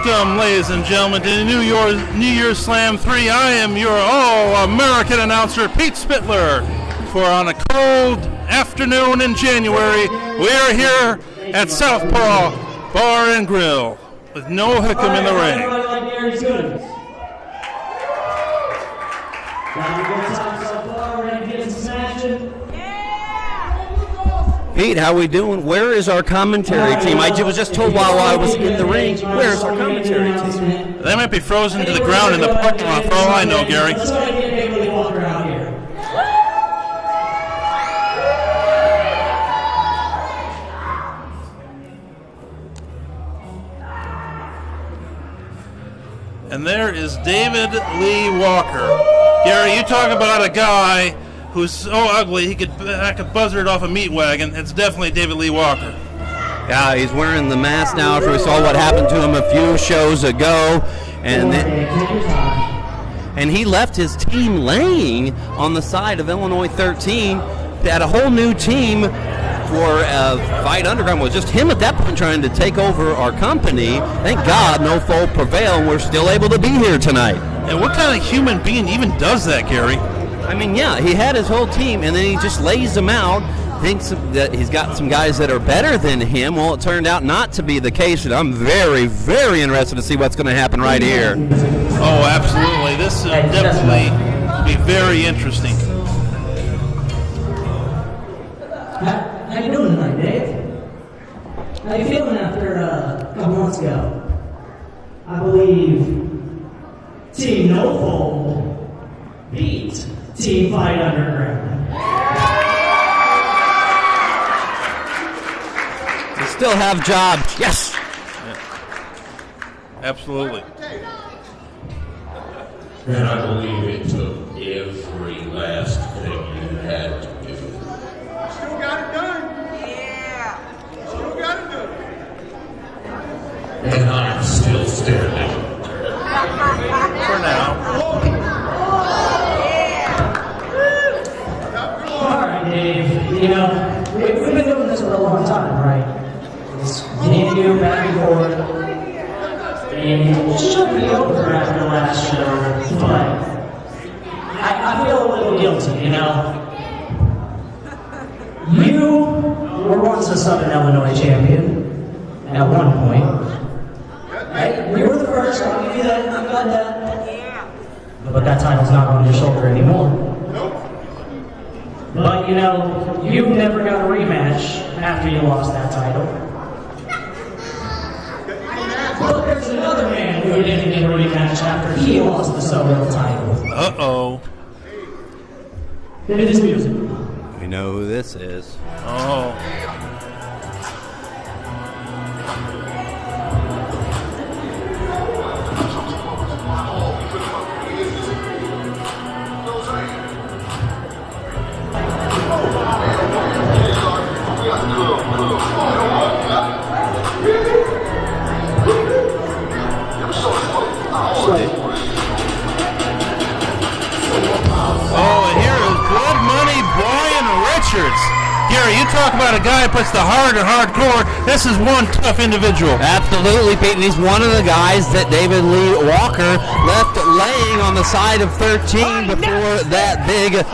Welcome, ladies and gentlemen, to the New Year's Slam 3. I am your all-American announcer, Pete Spittler. For on a cold afternoon in January, we are here at Southpaw Bar and Grill with no Hickam in the ring. Pete, how we doing? Where is our commentary team? I was just told while I was in the ring, where's our commentary team? They might be frozen to the ground in the parking lot for all I know, Gary. And there is David Lee Walker. Gary, you talk about a guy who's so ugly he could hack a buzzard off a meat wagon. It's definitely David Lee Walker. Yeah, he's wearing the mask now after we saw what happened to him a few shows ago. And he left his team laying on the side of Illinois 13. They had a whole new team for Fight Underground. It was just him at that point trying to take over our company. Thank God no foe prevailed, and we're still able to be here tonight. And what kind of human being even does that, Gary? I mean, yeah, he had his whole team, and then he just lays them out, thinks that he's got some guys that are better than him. Well, it turned out not to be the case, and I'm very, very interested to see what's going to happen right here. Oh, absolutely. This will definitely be very interesting. How you doing tonight, Dave? How you feeling after a couple months ago? I believe Team No Fold beat Team Fight Underground. We still have jobs. Yes. Yeah. Absolutely. And I believe it took every last thing you had to do. Still got it done. Yeah. Still got it done. And I'm still standing. For now. All right, Dave. You know, we've been doing this for a long time, right? Just getting you back and forth. And it should be over after the last show, but I feel a little guilty, you know? You were once a Southern Illinois champion at one point. Right? You were the first, I'll give you that, I've got that. But that title's not on your shoulder anymore. But, you know, you never got a rematch after you lost that title. But there's another man who didn't get a rematch after he lost the Southern title. Uh-oh. It is music. We know who this is. Oh. Gary, you talk about a guy who puts the heart in hardcore. This is one tough individual. Absolutely, Pete. And he's one of the guys that David Lee Walker left laying on the side of 13 before that big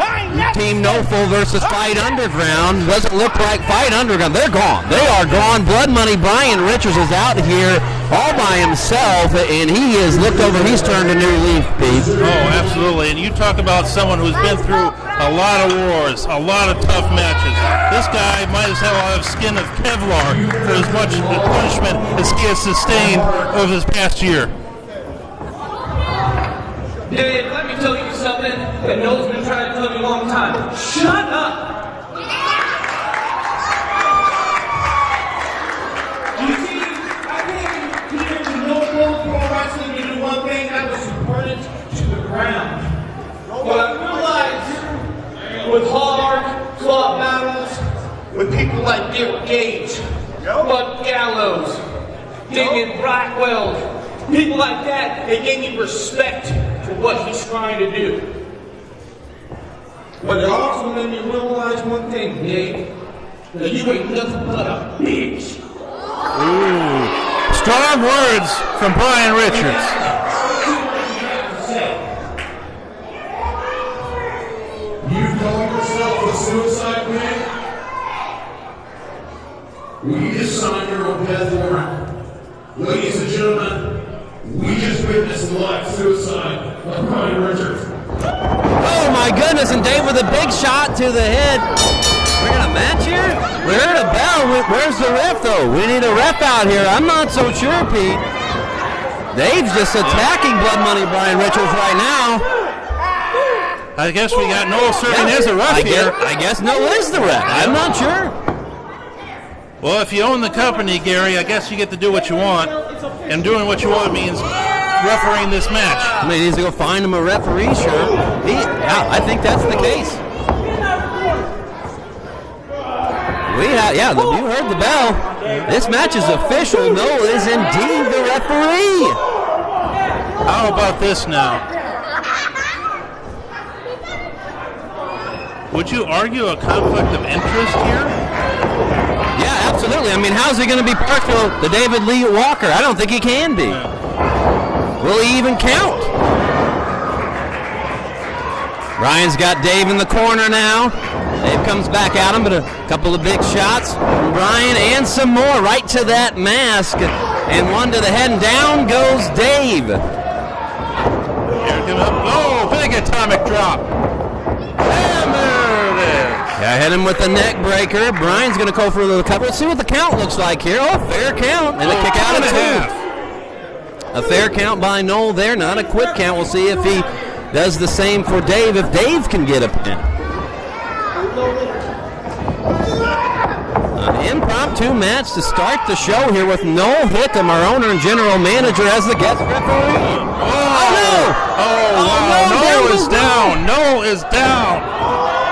Team No Foe versus Fight Underground. Doesn't look like Fight Underground. They're gone. They are gone. Blood Money Brian Richards is out here all by himself, and he has looked over. He's turned a new leaf, Pete. Oh, absolutely. And you talk about someone who's been through a lot of wars, a lot of tough matches. This guy might as well have skin of Kevlar for as much punishment as he has sustained over this past year. Dave, let me tell you something that Noel's been trying to tell me a long time. Shut up! You see, I came here to No Fold Pro Wrestling to do one thing, that was support it to the ground. But I realized with hard fought battles, with people like Dick Gage, Bud Gallows, David Blackwell, people like that, they gave me respect for what he's trying to do. But it also made me realize one thing, Dave, that you ain't nothing but a bitch. Strong words from Brian Richards. You call yourself a suicide man? We just signed your own death warrant. Ladies and gentlemen, we just witnessed the live suicide of Brian Richards. Oh my goodness, and Dave with a big shot to the head. We're gonna match here? We heard a bell. Where's the ref though? We need a ref out here. I'm not so sure, Pete. Dave's just attacking Blood Money Brian Richards right now. I guess we got Noel serving as a ref here. I guess Noel is the ref. I'm not sure. Well, if you own the company, Gary, I guess you get to do what you want. And doing what you want means refereeing this match. I mean, he needs to go find him a referee, sure. Yeah, I think that's the case. You heard the bell. This match is official. Noel is indeed the referee. How about this now? Would you argue a conflict of interest here? Yeah, absolutely. I mean, how's he going to be partial to David Lee Walker? I don't think he can be. Will he even count? Ryan's got Dave in the corner now. Dave comes back at him, but a couple of big shots from Brian and some more right to that mask. And one to the head, and down goes Dave. Here comes up. Oh, big atomic drop. And there it is. Yeah, hit him with the neck breaker. Brian's going to go for the cover. Let's see what the count looks like here. Oh, fair count. And a kick out of 2. A fair count by Noel there, not a quick count. We'll see if he does the same for Dave, if Dave can get a pin. An impromptu match to start the show here with Noel Hickam, our owner and general manager, as the guest referee. Oh, no! Wow. Noel is down. Noel is down.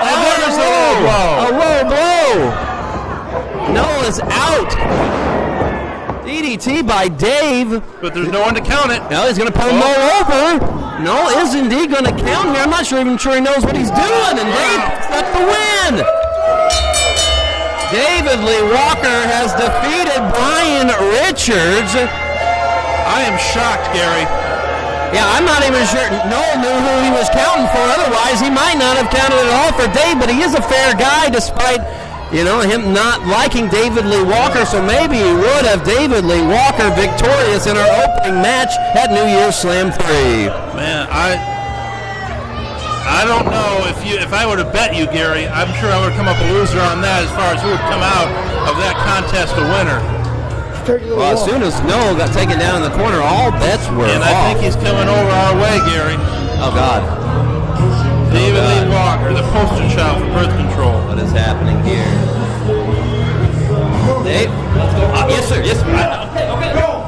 And there's a low blow. A low blow. Noel is out. DDT by Dave. But there's no one to count it. No, he's going to pull Noel over. Noel is indeed going to count here. I'm not even sure he knows what he's doing. And Dave got the win. David Lee Walker has defeated Brian Richards. I am shocked, Gary. Yeah, I'm not even sure Noel knew who he was counting for. Otherwise, he might not have counted at all for Dave, but he is a fair guy despite, him not liking David Lee Walker, so maybe he would have David Lee Walker victorious in our opening match at New Year's Slam 3. Man, I don't know if I were to bet you, Gary, I'm sure I would come up a loser on that as far as who would come out of that contest a winner. Well, as soon as Noel got taken down in the corner, all bets were And off. I think he's coming over our way, Gary. Oh, God. David Lee Walker, the poster child for birth control. What is happening here? Dave, let's go. Yes, sir. Yes, sir. Okay. Go.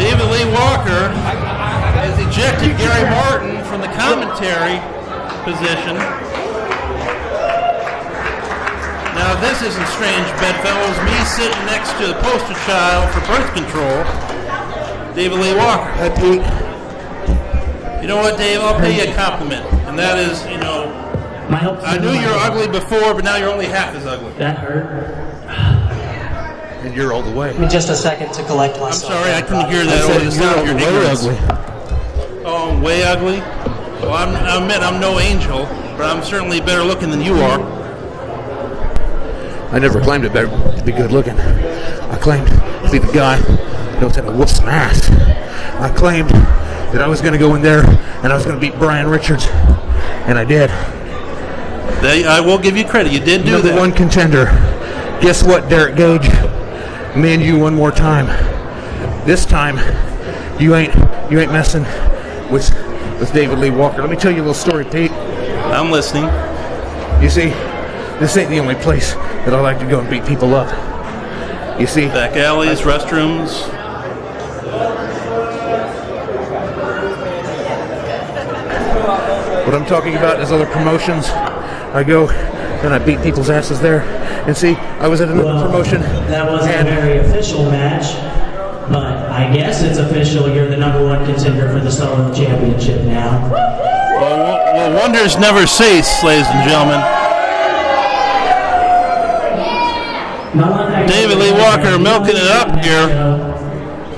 David Lee Walker has ejected Gary Martin from the commentary position. Now, this isn't strange, bedfellows. Me sitting next to the poster child for birth control, David Lee Walker. Hi, Pete. You know what, Dave? I'll pay you a compliment. And that is, I knew you were ugly before, but now you're only half as ugly. That hurt. And you're all the way. Give me just a second to collect I'm myself. sorry, I couldn't hear that over the sound of your ignorance. Oh, I'm way ugly? Well, I admit I'm no angel, but I'm certainly better looking than you are. I never claimed to be good looking. I claimed to be the guy who knows how to whoop some ass. I claimed that I was going to go in there and I was going to beat Brian Richards, and I did. I will give you credit. You did do that. Number one contender. Guess what, Derek Gage? Me and you one more time. This time, you ain't messing with David Lee Walker. Let me tell you a little story, Pete. I'm listening. You see, this ain't the only place that I like to go and beat people up. You see, Back alleys, restrooms. what I'm talking about is other promotions. I go and I beat people's asses there. And see, I was at another promotion. That wasn't a very official match, but I guess it's official. You're the number one contender for the Stardom Championship now. Well, wonders never cease, ladies and gentlemen. David Lee Walker milking it up here.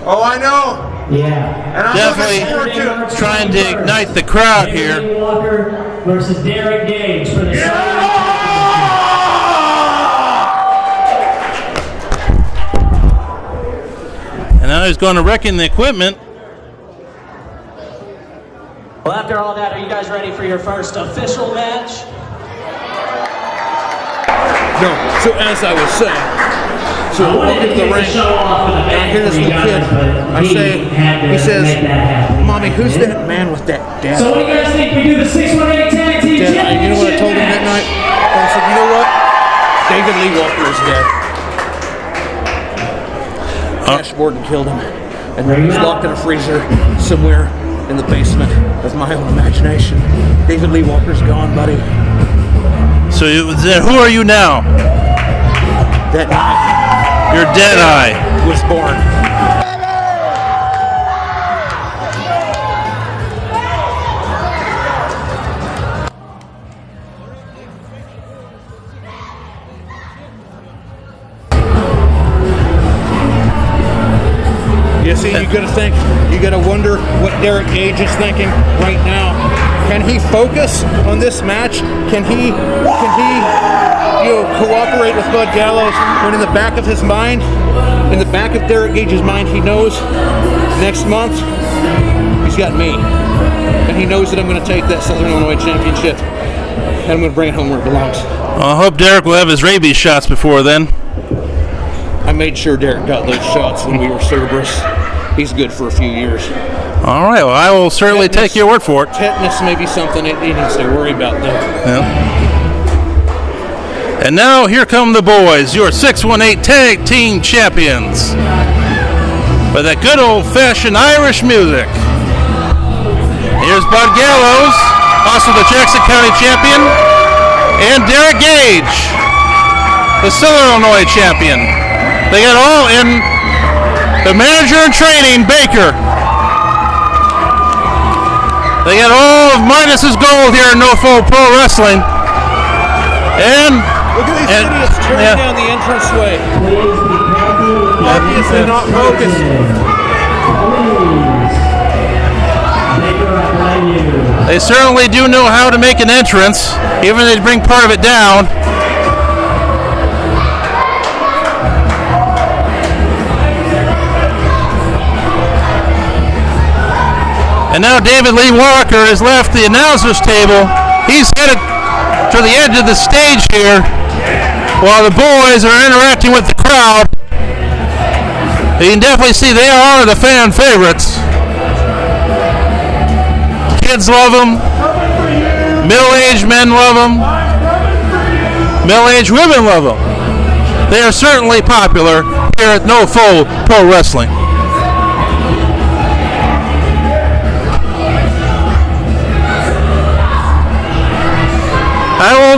Oh, I know. Yeah. And I'm Definitely looking forward to it. trying to ignite the crowd here. David Lee Walker versus Derek Gage for the And now he's going to wrecking the equipment. Well, after all that, are you guys ready for your first official match? No, so as I was saying, so I walk into the ring, and I hear this little kid, he says, Mommy, who's that man with that dad? So what do you guys think we do the 618 tag team Dad, championship you know what I told him that night? I said, you know what? David Lee Walker is dead. Ash Borden killed him, and he's locked in a freezer somewhere in the basement of my own imagination. David Lee Walker's gone, buddy. So who are you now? That night You're Deadeye. was born. You see, you gotta wonder what Derek Gage is thinking right now. Can he focus on this match? Can he cooperate with Bud Gallows when in the back of his mind, in the back of Derek Gage's mind, he knows next month he's got me. And he knows that I'm gonna take that Southern Illinois Championship and I'm gonna bring it home where it belongs. I hope Derek will have his rabies shots before then. I made sure Derek got those shots when we were Cerberus. He's good for a few years. All right, well, I will certainly take your word for it. Tetanus may be something that he needs to worry about, though. Yeah. And now here come the boys, your 618 Tag Team Champions. With that good old-fashioned Irish music. Here's Bud Gallows, also the Jackson County Champion, and Derek Gage, the Southern Illinois Champion. They got all in the manager in training, Baker. They got all of Midas's gold here in NoFo Pro Wrestling. And look at these idiots turning down the entranceway. Obviously not focused. They certainly do know how to make an entrance, even if they bring part of it down. And now David Lee Walker has left the announcer's table. He's headed to the edge of the stage here while the boys are interacting with the crowd. You can definitely see they are the fan favorites. Kids love them. Middle-aged men love them. Middle-aged women love them. They are certainly popular here at NoFo Pro Wrestling.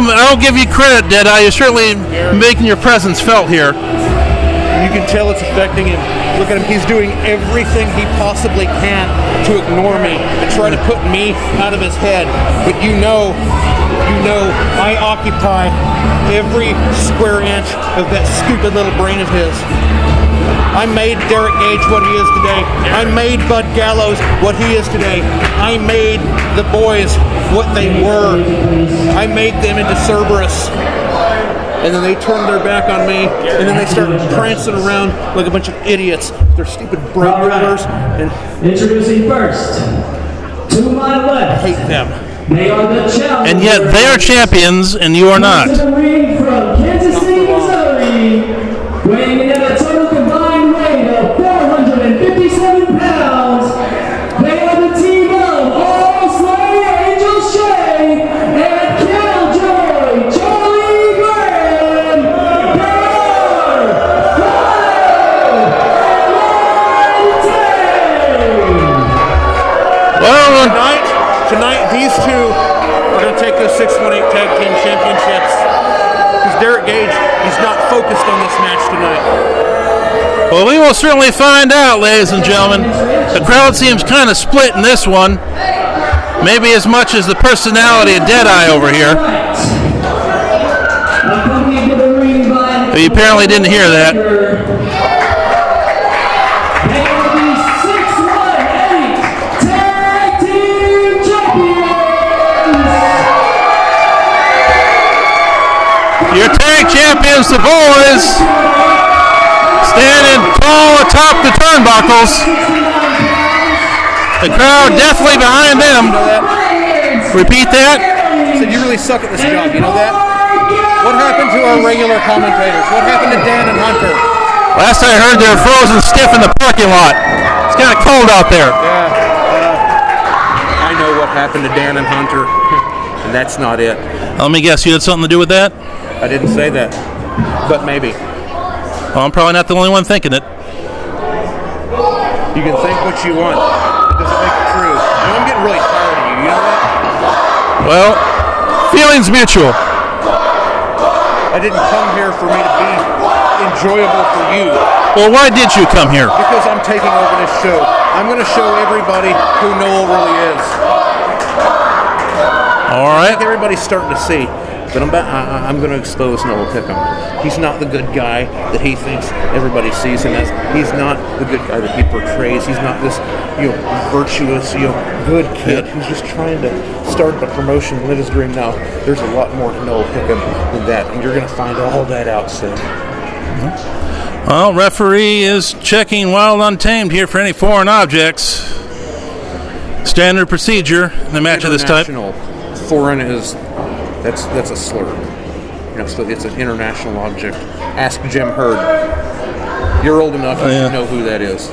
I'll give you credit, Deadeye. You're certainly making your presence felt here. You can tell it's affecting him. Look at him. He's doing everything he possibly can to ignore me and try to put me out of his head. But you know, I occupy every square inch of that stupid little brain of his. I made Derek Gage what he is today. I made Bud Gallows what he is today. I made the boys what they were. I made them into Cerberus. And then they turn their back on me, and then they start prancing around like a bunch of idiots. They're stupid bright colors. And introducing first, to my left, I hate them. they are the challengers. And yet they are champions, and you are not. To the ring from Kansas City, Missouri, weighing in at a total combined weight of 457 pounds. They are the team of All Slay, Angel Shea, and Killjoy, Charlie Graham. Well, Tonight, these two are going to take those 618 Tag Team Championships. Because Derek Gage is not focused on this match tonight. well, we will certainly find out, ladies and gentlemen. The crowd seems kind of split in this one. Maybe as much as the personality of Deadeye over here. apparently didn't hear that. They will be 618 Tag Team Champions! Your tag champions, the Boyz, standing tall atop the turnbuckles. The crowd definitely behind them. Repeat that. Said you really suck at this job, you know that? What happened to our regular commentators? What happened to Dan and Hunter? Last I heard, they were frozen stiff in the parking lot. It's kind of cold out there. I know what happened to Dan and Hunter, and that's not it. Let me guess, you had something to do with that? I didn't say that, but maybe. Well, I'm probably not the only one thinking it. You can think what you want. It doesn't make it true. You know, I'm getting really tired of you. You know that? Well, feelings mutual. I didn't come here for me to be enjoyable for you. Well, why did you come here? Because I'm taking over this show. I'm going to show everybody who Noel really is. All I right. think everybody's starting to see. But I'm going to expose Noel Pickham. He's not the good guy that he thinks everybody sees him as. He's not the good guy that he portrays. He's not this, virtuous, good kid who's just trying to start a promotion, live his dream. Now, there's a lot more to Noel Pickham than that, and you're going to find all that out soon. Well, referee is checking Wild Untamed here for any foreign objects. Standard procedure in the match of this type. Foreign is that's a slur. So it's an international object. Ask Jim Hurd. You're old enough to know who that is.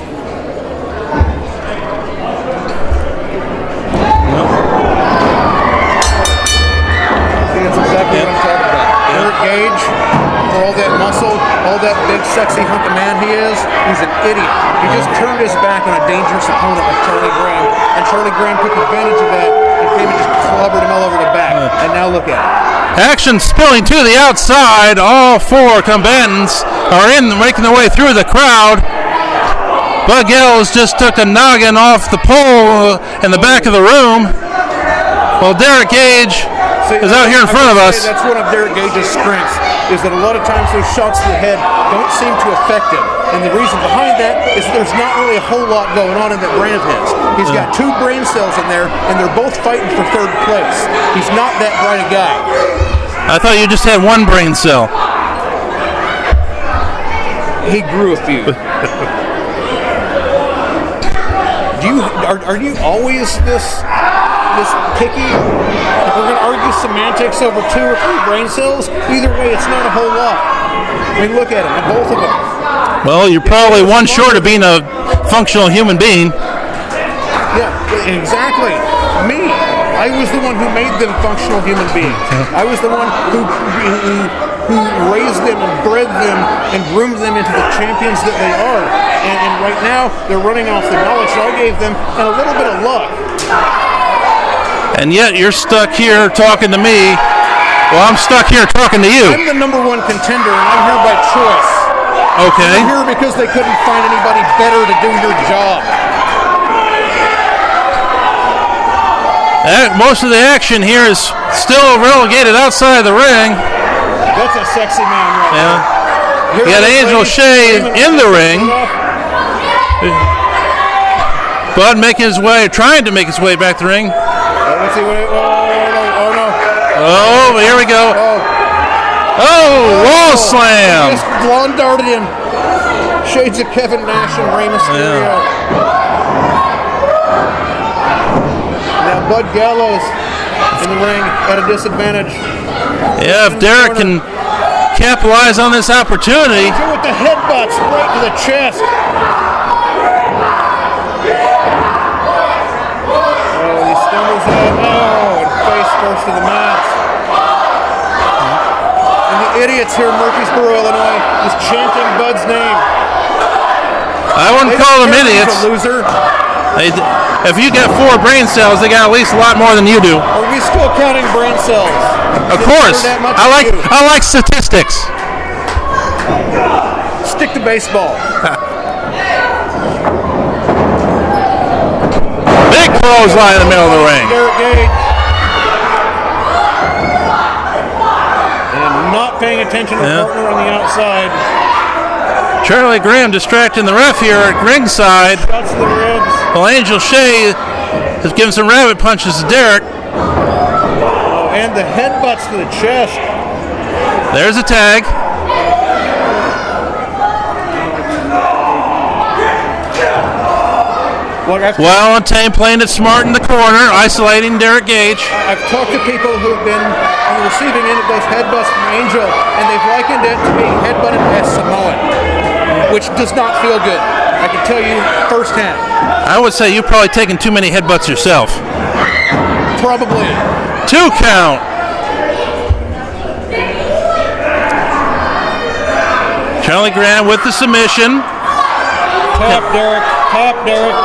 See, that's exactly what I'm talking about. Eric Gage, for all that muscle, all that big, sexy hunk of man he is, he's an idiot. He just turned his back on a dangerous opponent like Charlie Graham, and Charlie Graham took advantage of that and came and just clobbered him all over the back. And now look at it. Action spilling to the outside. All four combatants are making their way through the crowd. Bud Gales just took a noggin off the pole in the back of the room. Well, Derek Gage is out here in front of us. That's one of Derek Gage's strengths, is that a lot of times those shots to the head don't seem to affect him. And the reason behind that is there's not really a whole lot going on in that brain of his. He's got two brain cells in there, and they're both fighting for third place. He's not that bright a guy. I thought you just had one brain cell. He grew a few. Are you always this picky? If we're going to argue semantics over 2 or 3 brain cells, either way, it's not a whole lot. I mean, look at them, both of them. Well, you're probably one short of being a functional human being. Yeah, exactly. Me. I was the one who made them functional human beings. I was the one who raised them and bred them and groomed them into the champions that they are. And right now, they're running off the knowledge that I gave them and a little bit of luck. And yet you're stuck here talking to me. Well, I'm stuck here talking to you. I'm the #1 contender, and I'm here by choice. Okay. I'm here because they couldn't find anybody better to do your job. Most of the action here is still relegated outside the ring. That's a sexy man right there. You got Angel Shea in the ring. Bud trying to make his way back to the ring. Let's see what oh no. Oh, here we go. Oh, wall slam. He just lawn darted him. Shades of Kevin Nash and Rey Mysterio. Now Bud Gallows in the ring at a disadvantage. Yeah, if Derek can capitalize on this opportunity. With the headbutts right to the chest. Oh, he stumbles out. Oh, and face first to the mat. And the idiots here in Murfreesboro, Illinois, is chanting Bud's name. I wouldn't call them idiots. He's a loser. If you got 4 brain cells, they got at least a lot more than you do. Are we still counting brain cells? Of course. I like statistics. Stick to baseball. Big clothesline in the middle of the ring. Derek Gage. And not not paying attention to the Yeah. partner on the outside. Charlie Graham distracting the ref here at ringside. Shots to the ribs. Well, Angel Shea has given some rabbit punches to Derek. And the headbutts to the chest. There's a tag. Look, Valentine playing it smart in the corner, isolating Derek Gage. I've talked to people who've been on the receiving end of those headbutts from Angel, and they've likened it to being headbutted by a Samoan, which does not feel good. I can tell you firsthand. I would say you've probably taken too many headbutts yourself. Probably. 2 count. Charlie Graham with the submission. Tap Derek. Tap Derek.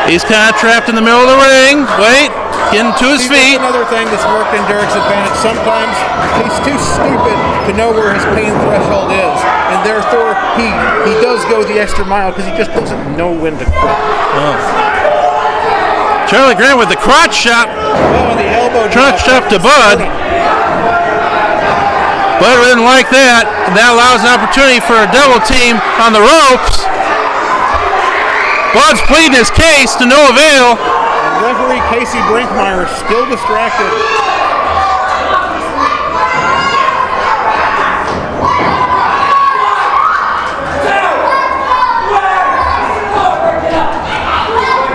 He's kind of trapped in the middle of the ring. Wait, getting to his feet. That's another thing that's worked in Derek's advantage. Sometimes he's too stupid to know where his pain threshold is, and therefore he does go the extra mile because he just doesn't know when to quit. Oh. Charlie Graham with the crotch shot. Oh, and the elbow Crotch shot to Bud. Bud didn't like that. And that allows an opportunity for a double team on the ropes. Bud's pleading his case to no avail. And referee Casey Brinkmeyer is still distracted.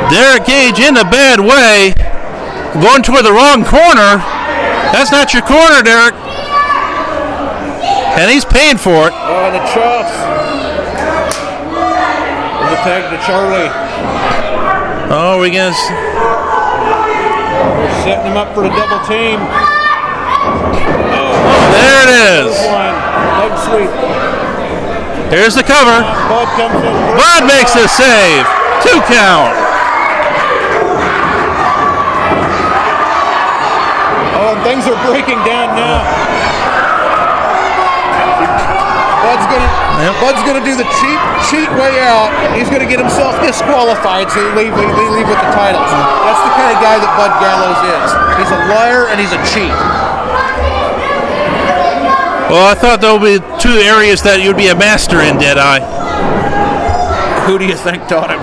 Derek Gage in a bad way. Going toward the wrong corner. That's not your corner, Derek. And he's paying for it. Oh, the chops. And the tag to Charlie. Oh, we going We're setting him up for the double team. there it is. Leg sweep. Here's the cover. Bud comes in. Bud makes the save. 2 count. Oh, and things are breaking down now. Bud's gonna do the cheat way out. He's gonna get himself disqualified, so they leave with the titles. That's the kind of guy that Bud Gallows is. He's a liar and he's a cheat. Well, I thought there would be 2 areas that you'd be a master in, Deadeye. Who do you think taught him?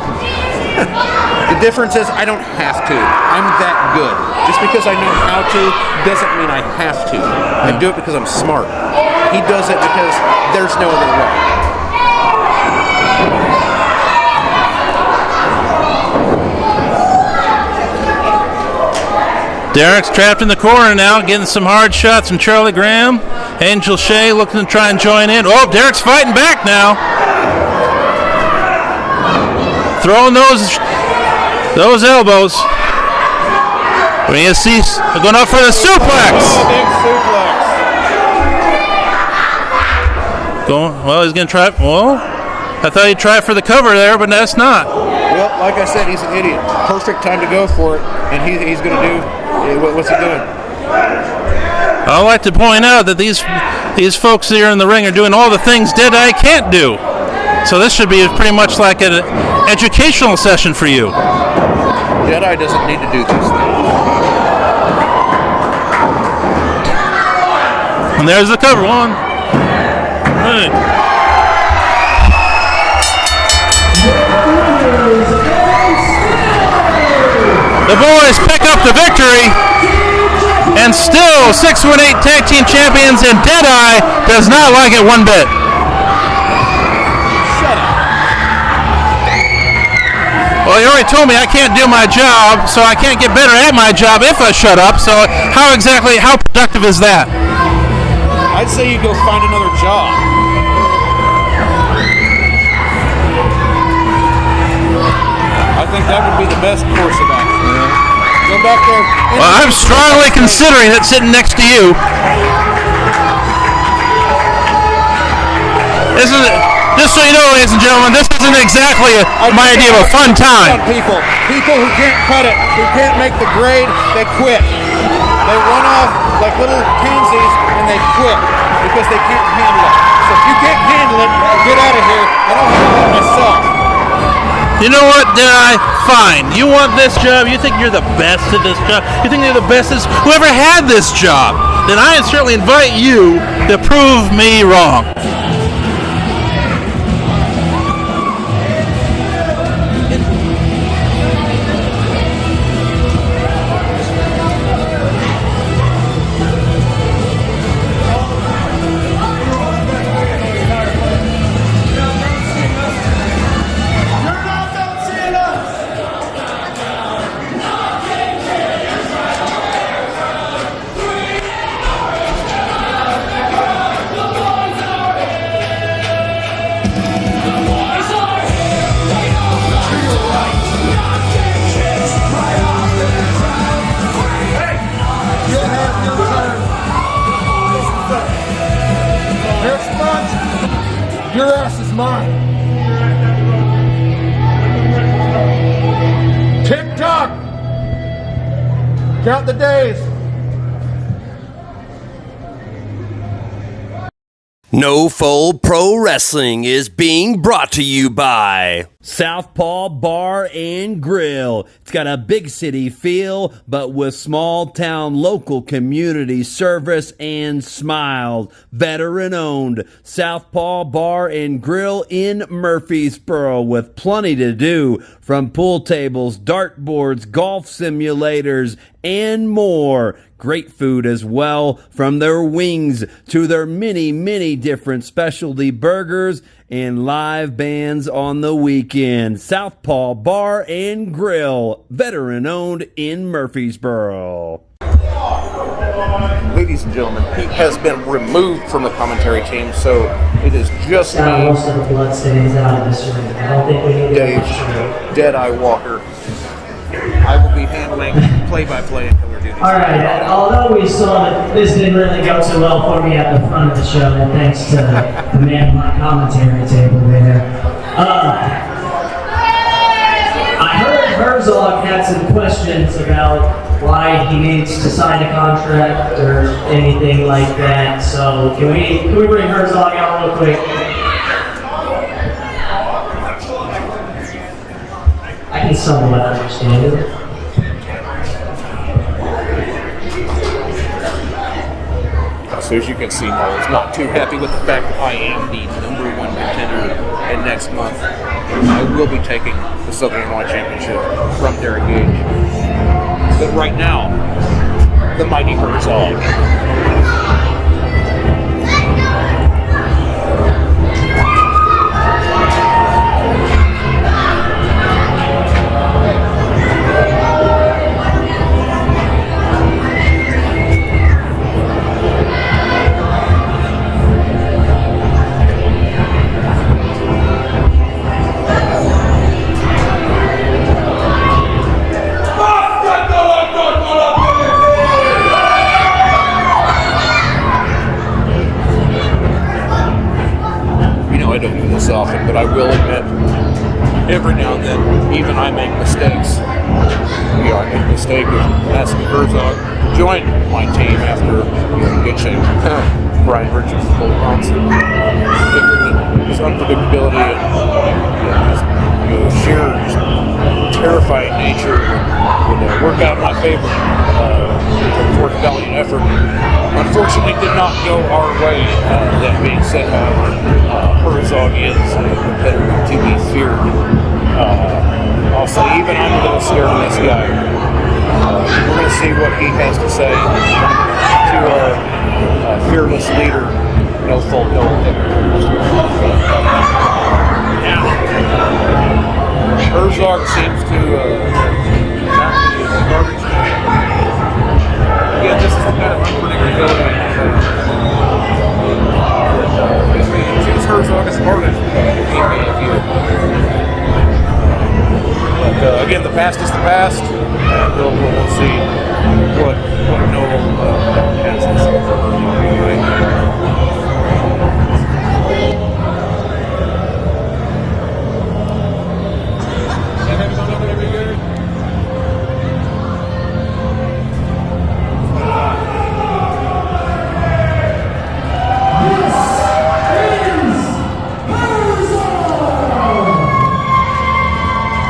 The difference is I don't have to. I'm that good. Just because I know how to doesn't mean I have to. I do it because I'm smart. He does it because there's no other way. Derek's trapped in the corner now, getting some hard shots from Charlie Graham. Angel Shea looking to try and join in. Oh, Derek's fighting back now. Throwing those elbows. We're going to see going up for the suplex. Oh, big suplex. Well, he's going to try. Well, I thought he'd try for the cover there, but that's not. Well, like I said, he's an idiot. Perfect time to go for it, and he's going to do. What's he doing? I'd like to point out that these folks here in the ring are doing all the things Deadeye can't do. So this should be pretty much like an educational session for you. Jedi doesn't need to do these things. And there's the cover one. Hey. The Boyz pick up the victory, and still 6-1-8 tag team champions, and Deadeye does not like it one bit. Well, you already told me I can't do my job, so I can't get better at my job if I shut up. So how productive is that? I'd say you go find another job. I think that would be the best course of action. Go back there. Well, I'm strongly considering it sitting next to you. This is, just so you know, ladies and gentlemen, this isn't exactly my idea of a fun time. People who can't cut it, who can't make the grade, they quit. They run off like little pansies and they quit because they can't handle it. So if you can't handle it, get out of here. I don't handle it myself. You know what, Deadeye? Fine. You want this job? You think you're the best at this job? You think you're the best at whoever had this job? then I certainly invite you to prove me wrong. Your ass is mine. Tick tock. Count the days. No Fold Pro Wrestling is being brought to you by Southpaw Bar and Grill. It's got a big city feel, but with small town local community service and smiles. Veteran owned Southpaw Bar and Grill in Murfreesboro, with plenty to do, from pool tables, dartboards, golf simulators, and more. Great food as well, from their wings to their many different specialty burgers and live bands on the weekend. Southpaw Bar and Grill, veteran owned in Murfreesboro. Ladies and gentlemen, Pete has been removed from the commentary team, so it is just Got me, most of the blood stains out of this room. I don't think we need to Dave, watch Deadeye Walker. I will be handling play-by-play until we're duties. All right. Although we saw that this didn't really go so well for me at the front of the show, thanks to the man behind commentary table there. I heard Herzog had some questions about why he needs to sign a contract or anything like that. So can we bring Herzog out real quick? I can somewhat understand it. So as you can see, Mo is not too happy with the fact that I am the #1 contender, and next month I will be taking the Southern Illinois Championship from Derek Gage. But right now, the mighty Herzog. I don't do this often, but I will admit, every now and then, even I make mistakes. I make the mistake of asking Herzog to join my team after good shape. Brian Richards, Cole Bronson. Figured that his unpredictability and his sheer terrifying nature would work out in my favor for the valiant effort. Unfortunately, did not go our way. That being said, Herzog is a competitor to be feared. I'll say even I'm a little scared of this guy. We're going to see what he has to say to our fearless leader, No Fault Noel. Herzog seems to apparently is a garbage can. Again, this is the kind of unpredictability choose Herzog as hard as if you. But again, the past is the past, and we'll see what Noel has to say for right.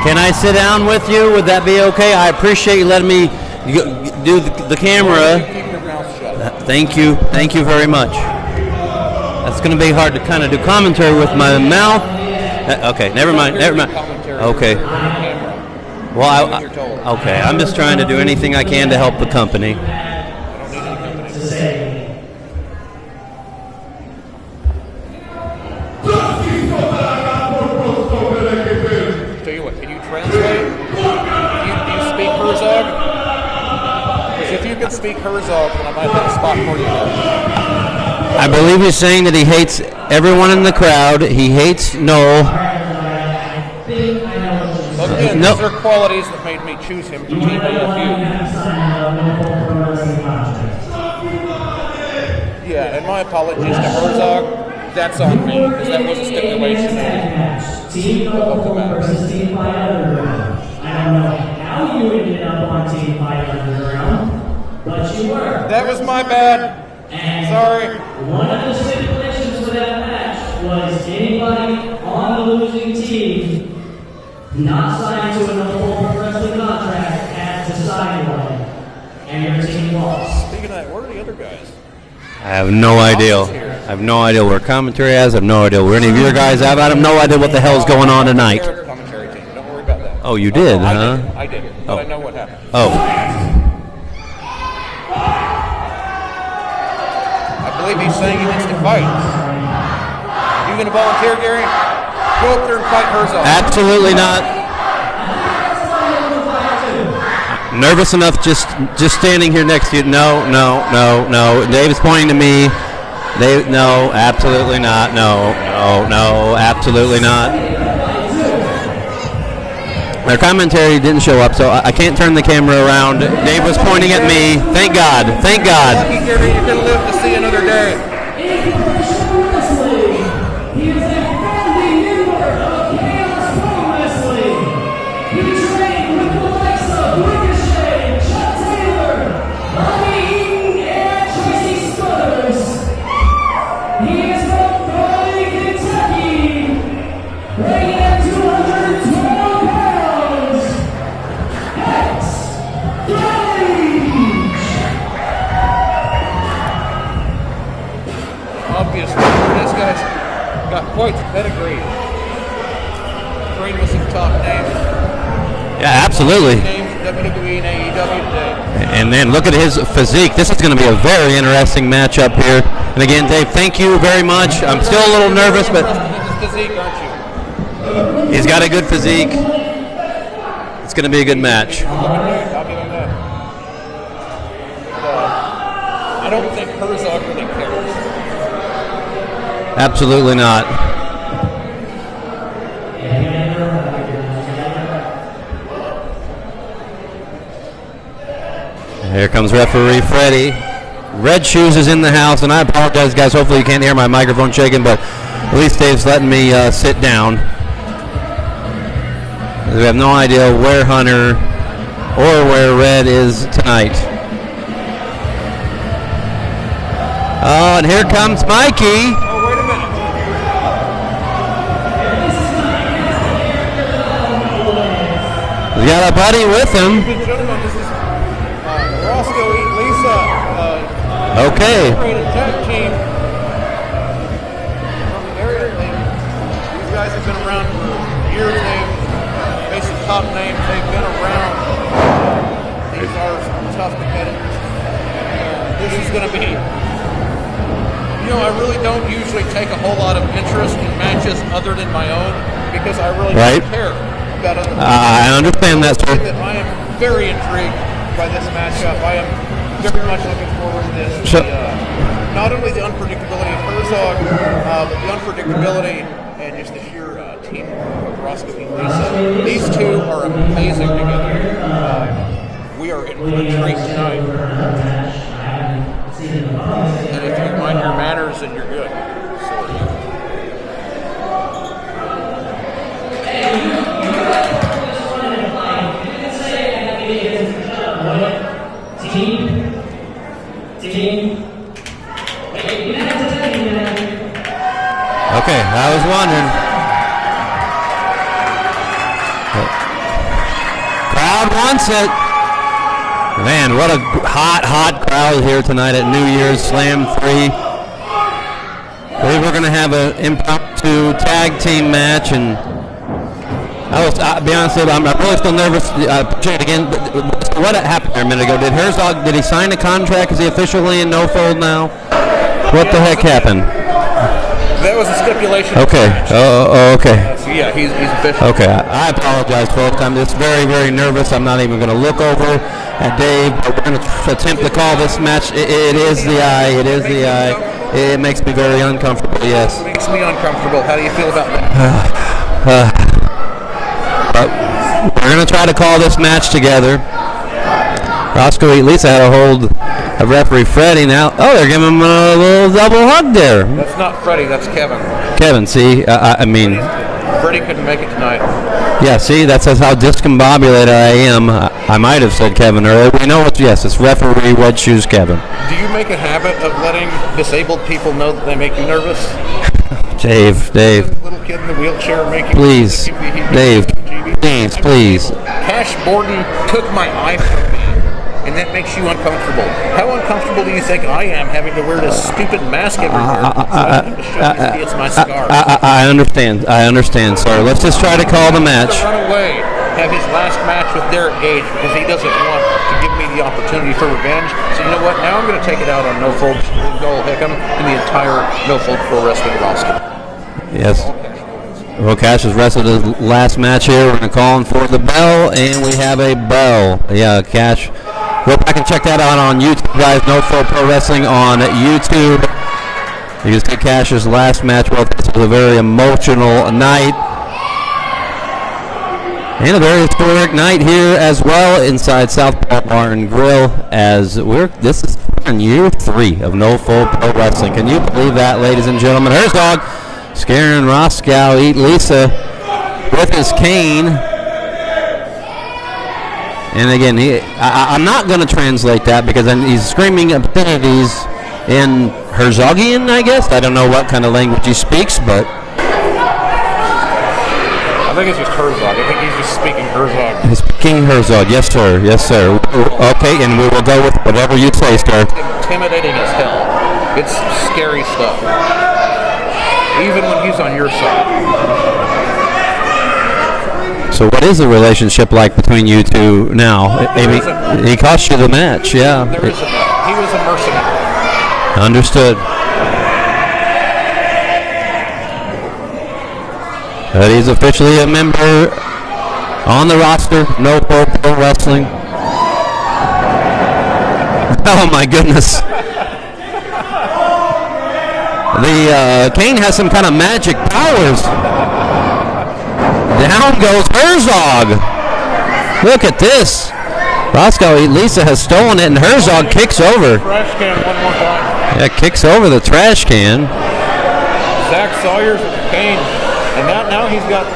Can I sit down with you? Would that be okay? I appreciate you letting me do the camera. Thank you very much. That's going to be hard to kind of do commentary with my mouth. Okay, never mind. Okay. Well, okay. I'm just trying to do anything I can to help the company. Tell you what, can you translate? Do you speak Herzog? Because if you can speak Herzog, then I might have a spot for you there. I believe he's saying that he hates everyone in the crowd. He hates Noel. Well, again, these are qualities that made me choose him to team up with you. Yeah, and my apologies to Herzog. That's on me, because that was a stipulation of the match. I don't know how you ended up on Team Fight Underground, but you were. That was my bad. And sorry. One of the stipulations for that match was anybody on the losing team not signed to a no-full wrestling contract had to sign one, and your team lost. Speaking of that, where are the other guys? I have no idea. I have no idea where commentary is. I have no idea where any of your guys have. I have no idea what the hell's going on tonight. Commentary team. Don't worry about that. Oh, you did, huh? I did. But I know what happened. Oh. I believe he's saying he wants to fight. You going to volunteer, Gary? Go up there and fight Herzog. Absolutely not. Nervous enough just standing here next to you. No. Dave is pointing to me. No, absolutely not. No, absolutely not. Their commentary didn't show up, so I can't turn the camera around. Dave was pointing at me. Thank God. Thank God. Lucky, Gary, you're going to live to see another day. Quite pedigree. Trained with some top names. Yeah, absolutely. Names WWE and AEW today. And then look at his physique. This is going to be a very interesting matchup here. And again, Dave, thank you very much. I'm still a little nervous, but his physique, aren't you? He's got a good physique. It's going to be a good match. I'll give him that. I don't think Herzog really cares. Absolutely not. Here comes referee Freddie. Red Shoes is in the house, and I apologize, guys. Hopefully you can't hear my microphone shaking, but at least Dave's letting me sit down. We have no idea where Hunter or where Red is tonight. Oh, and here comes Mikey. Oh, wait a minute. He's got a buddy with him. Ladies and gentlemen, this is Roscoe Eat Lisa. Okay. Tag team from the area. These guys have been around for years. They've faced some top names. They've been around. These are some tough competitors. This is going to be. You know, I really don't usually take a whole lot of interest in matches other than my own because I really don't care about other I understand that, sir. I am very intrigued by this matchup. I am very much looking forward to this. Not only the unpredictability of Herzog, but the unpredictability and just the sheer team of Roscoe and Lisa. These two are amazing together. We are in for a treat tonight. And if you mind your manners, then you're good. Okay, I was wondering. Crowd wants it. Man, what a hot crowd here tonight at New Year's Slam 3. I believe we're going to have an impromptu tag team match, and I'll be honest with you, I'm really still nervous. Appreciate it again. But what happened there a minute ago? Did Herzog, did he sign a contract? Is he officially in no fold now? What the heck happened? That was a stipulation. Okay. Okay. So yeah, he's official. Okay, I apologize, folks. I'm just very, very nervous. I'm not even going to look over at Dave. But we're going to attempt to call this match. It is the eye. It is the eye. It makes me very uncomfortable, yes. It makes me uncomfortable. How do you feel about that? But we're going to try to call this match together. Roscoe Lisa had a hold of referee Freddie now. Oh, they're giving him a little double hug there. That's not Freddie, that's Kevin. Kevin, see, I mean... Freddie couldn't make it tonight. Yeah, see, that's how discombobulated I am. I might have said Kevin earlier. We know what, yes, it's referee Red Shoes Kevin. Do you make a habit of letting disabled people know that they make you nervous? Dave. Does the little kid in the wheelchair make you Please, Dave, please. Cash Borden took my eye from me, and that makes you uncomfortable. How uncomfortable do you think I am having to wear this stupid mask everywhere? It's my scar. I understand, sir. Let's just try to call the match. Run away, have his last match with Derek Gage because he doesn't want to give me the opportunity for revenge. So you know what? Now I'm going to take it out on No Fold Noel Hickam and the entire No Fold Pro Wrestling roster. Yes. Well, Cash has wrestled his last match here. We're going to call him for the bell, and we have a bell. Yeah, Cash. Go back and check that out on YouTube, guys. No Fold Pro Wrestling on YouTube. You can see Cash's last match. Well, this was a very emotional night. And a very historic night here as well inside Southpaw Bar and Grill, as this is in year 3 of No Fold Pro Wrestling. Can you believe that, ladies and gentlemen? Herzog scaring Roscoe Eat Lisa with his cane. And again, I'm not going to translate that because he's screaming obscenities in Herzogian, I guess. I don't know what kind of language he speaks, but... I think it's just Herzog. I think he's just speaking Herzog. He's speaking Herzog, yes, sir. Yes, sir. Okay, and we will go with whatever you say, sir. Intimidating as hell. It's scary stuff. Even when he's on your side. So what is the relationship like between you two now? He cost you the match, yeah. He was a mercenary. Understood. But he's officially a member on the roster. No Fold Pro Wrestling. Oh my goodness. The cane has some kind of magic powers. Down goes Herzog. Look at this. Roscoe Lisa has stolen it, and Herzog kicks over. Trash can one more time. Yeah, kicks over the trash can. Zach Sawyer's with the cane, and now he's got.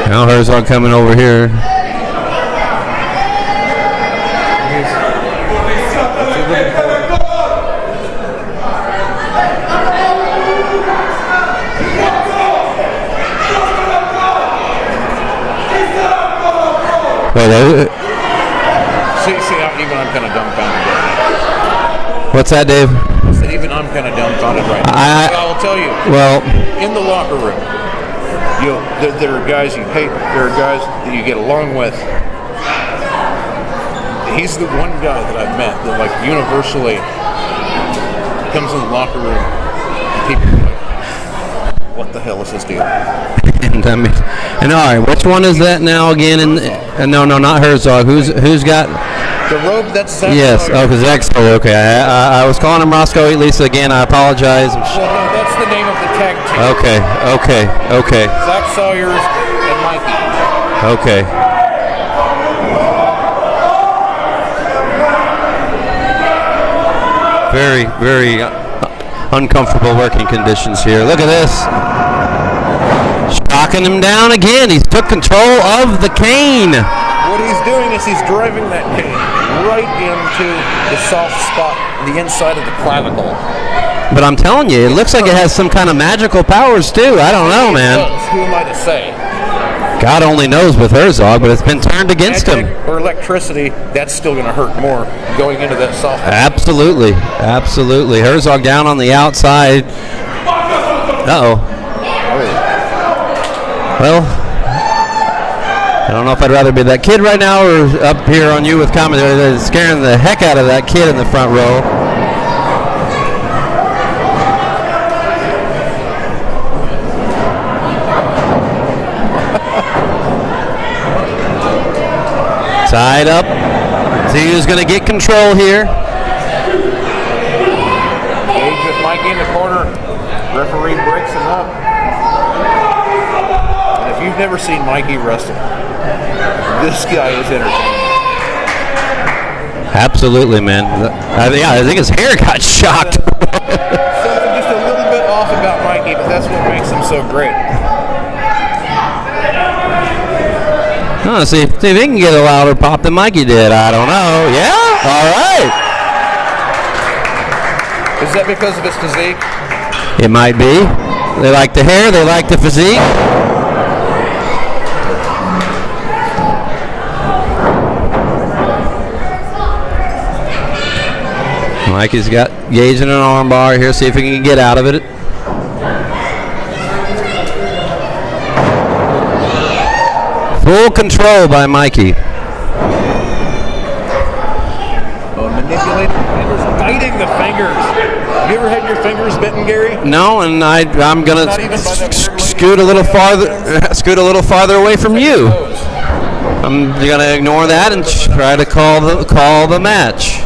Now Herzog coming over here. See, even I'm kind of dumbfounded right now. What's that, Dave? I said, even I'm kind of dumbfounded right now. I'll tell you. Well, in the locker room, there are guys you hate. There are guys that you get along with. He's the one guy that I've met that, like, universally comes in the locker room. And people are like, what the hell is this deal? And all right, which one is that now again? No, not Herzog. Who's got the robe? That's Zach. Yes. Sawyer. Oh, because Zach Sawyer. Okay, I was calling him Roscoe Eat Lisa again. I apologize. Well, no, that's the name of the tag team. Okay. Zach Sawyers and Mikey. Okay. Very, very uncomfortable working conditions here. Look at this. Shocking him down again. He took control of the cane. What he's doing is he's driving that cane right into the soft spot, the inside of the clavicle. But I'm telling you, it looks like it has some kind of magical powers too. I don't know, man. Who am I to say? God only knows with Herzog, but it's been turned against him. Or electricity, that's still going to hurt more going into that soft. Absolutely. Absolutely. Herzog down on the outside. Uh-oh. Well, I don't know if I'd rather be that kid right now or up here on you with commentary. They're scaring the heck out of that kid in the front row. Tied up. See who's going to get control here. Gage with Mikey in the corner. Referee breaks him up. And if you've never seen Mikey wrestle, this guy is entertaining. Absolutely, man. I think his hair got shocked. Something just a little bit off about Mikey, but that's what makes him so great. Oh, see if he can get a louder pop than Mikey did. I don't know. Yeah? All right. Is that because of his physique? It might be. They like the hair. They like the physique. Mikey's got Gage in an arm bar here. See if he can get out of it. Full control by Mikey. Manipulating the fingers, biting the fingers. You ever had your fingers bitten, Gary? No, and I'm gonna scoot a little farther away from you. I'm gonna ignore that and try to call the match.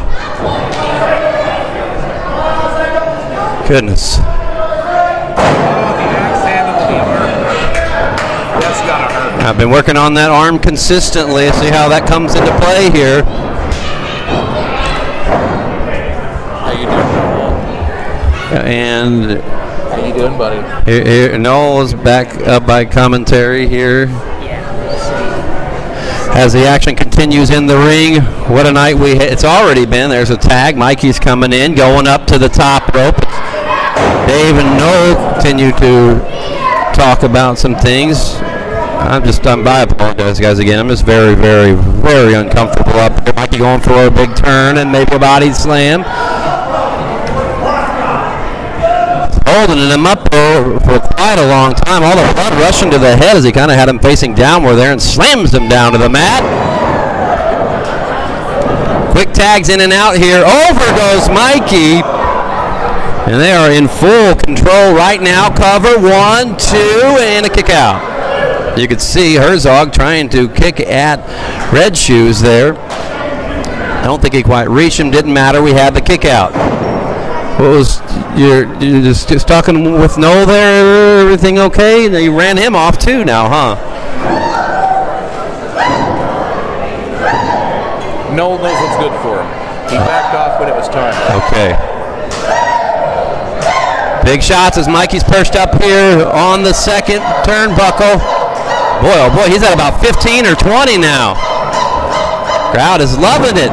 Goodness. I've been working on that arm consistently. See how that comes into play here. How you doing? And how you doing, buddy? Here, Noel is back up by commentary here. As the action continues in the ring, what a night it's already been. There's a tag. Mikey's coming in, going up to the top rope. Dave and Noel continue to talk about some things. I apologize, guys, again. I'm just very, very, very uncomfortable up here. Mikey going for a big turn and maybe a body slam. Holding him up for quite a long time. All the blood rushing to the head as he kind of had him facing downward there and slams him down to the mat. Quick tags in and out here. Over goes Mikey. And they are in full control right now. Cover, 1, 2, and a kick out. You could see Herzog trying to kick at Red Shoes there. I don't think he quite reached him. Didn't matter. We had the kick out. What was you're just talking with Noel there? Everything okay? You ran him off too now, huh? Noel knows what's good for him. He backed off when it was time. Okay. Big shots as Mikey's perched up here on the second turnbuckle. Boy, oh boy, he's at about 15 or 20 now. Crowd is loving it.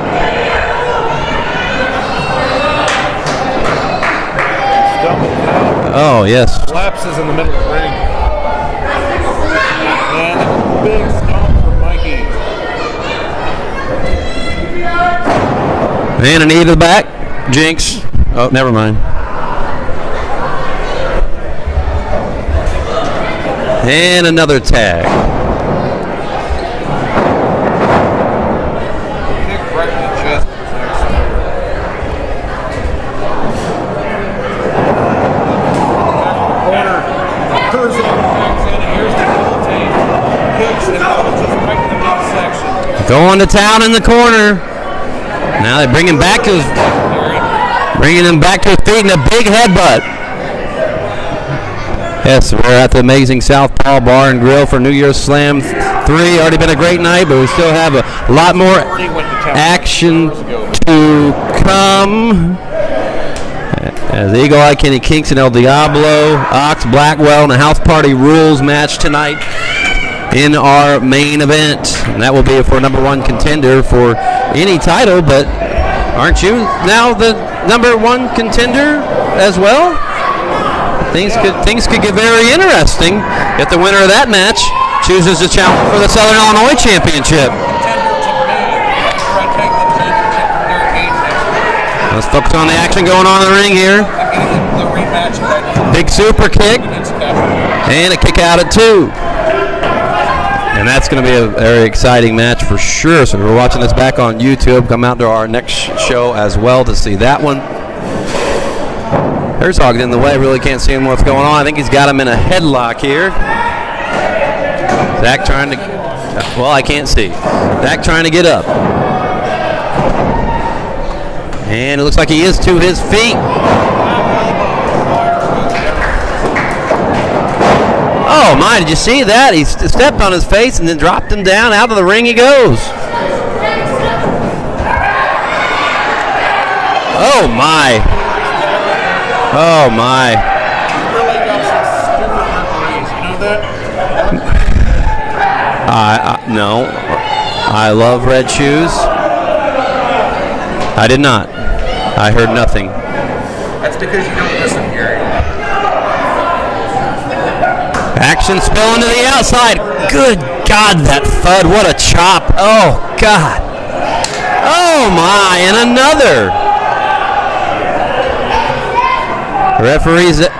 Oh, yes. Collapses in the middle of the ring. And a big stomp for Mikey. And a knee to the back. Jinx. Oh, never mind. And another tag. Kick right in the chest. Corner. Herzog backs in. Here's the guillotine. Kicks and punches right in the midsection. Going to town in the corner. Now they bring him back to his feet and a big headbutt. Yes, we're at the amazing Southpaw Bar and Grill for New Year's Slam 3. Already been a great night, but we still have a lot more action to come. As Eagle Eye, Kenny Kingston, El Diablo, Ox, Blackwell, and a House Party Rules match tonight in our main event. And that will be for number 1 contender for any title, but aren't you now the number 1 contender as well? Things could get very interesting if the winner of that match chooses to challenge for the Southern Illinois Championship. Let's focus on the action going on in the ring here. Big super kick. And a kick out at 2. And that's going to be a very exciting match for sure. So if you're watching this back on YouTube, come out to our next show as well to see that one. Herzog's in the way. Really can't see him what's going on. I think he's got him in a headlock here. Zach trying to... Well, I can't see. Zach trying to get up. And it looks like he is to his feet. Oh my, did you see that? He stepped on his face and then dropped him down. Out of the ring he goes. Oh my. Oh my. No. I love red shoes. I did not. I heard nothing. That's because you don't listen here. Action spilling to the outside. Good God, that thud. What a chop. Oh, God. Oh, my. And another. Referee's at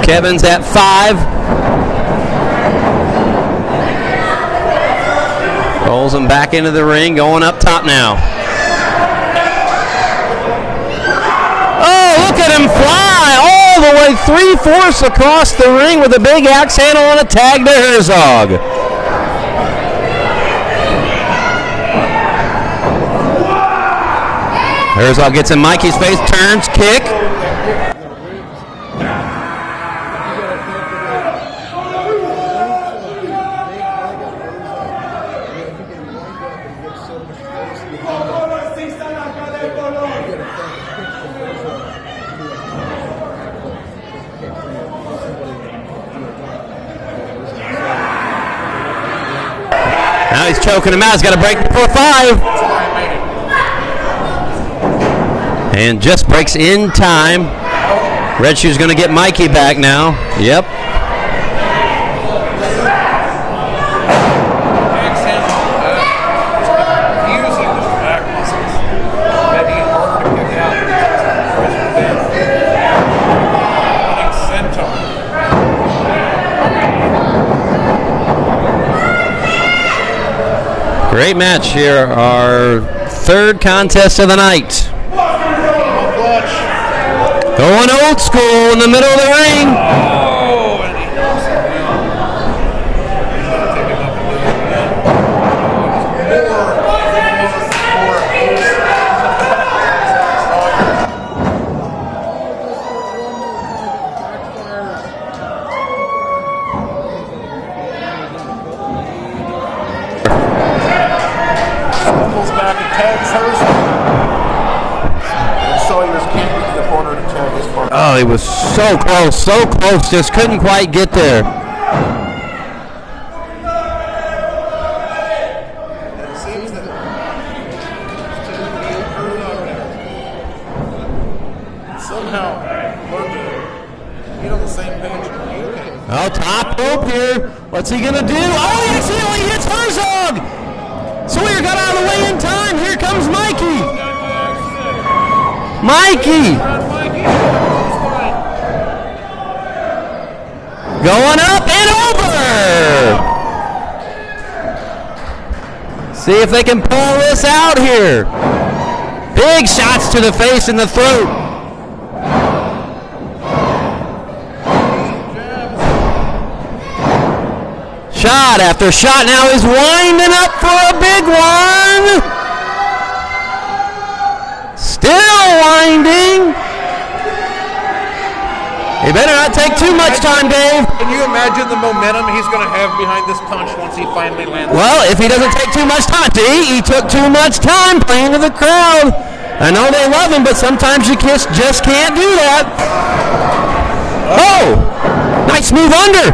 Kevin's at 5. Rolls him back into the ring, going up top now. Oh, look at him fly all the way 3/4 across the ring with a big axe handle and a tag to Herzog. Herzog gets in Mikey's face, turns, kick. Now he's choking him out. He's got to break before 5. And just breaks in time. Red Shoe's going to get Mikey back now. Yep. Great match here, our third contest of the night. Going old school in the middle of the ring. Oh, he was so close, just couldn't quite get there. Somehow, get on the same page. Oh, top rope here. What's he gonna do? Oh, he accidentally hits Herzog. Sawyer got out of the way in time. Here comes Mikey. Mikey. Going up and over. See if they can pull this out here. Big shots to the face and the throat. Shot after shot. Now he's winding up for a big one. Still winding. He better not take too much time, Dave. Can you imagine the momentum he's going to have behind this punch once he finally lands? Well, if he doesn't take too much time. See, he took too much time playing to the crowd. I know they love him, but sometimes you just can't do that. Oh! Nice move under.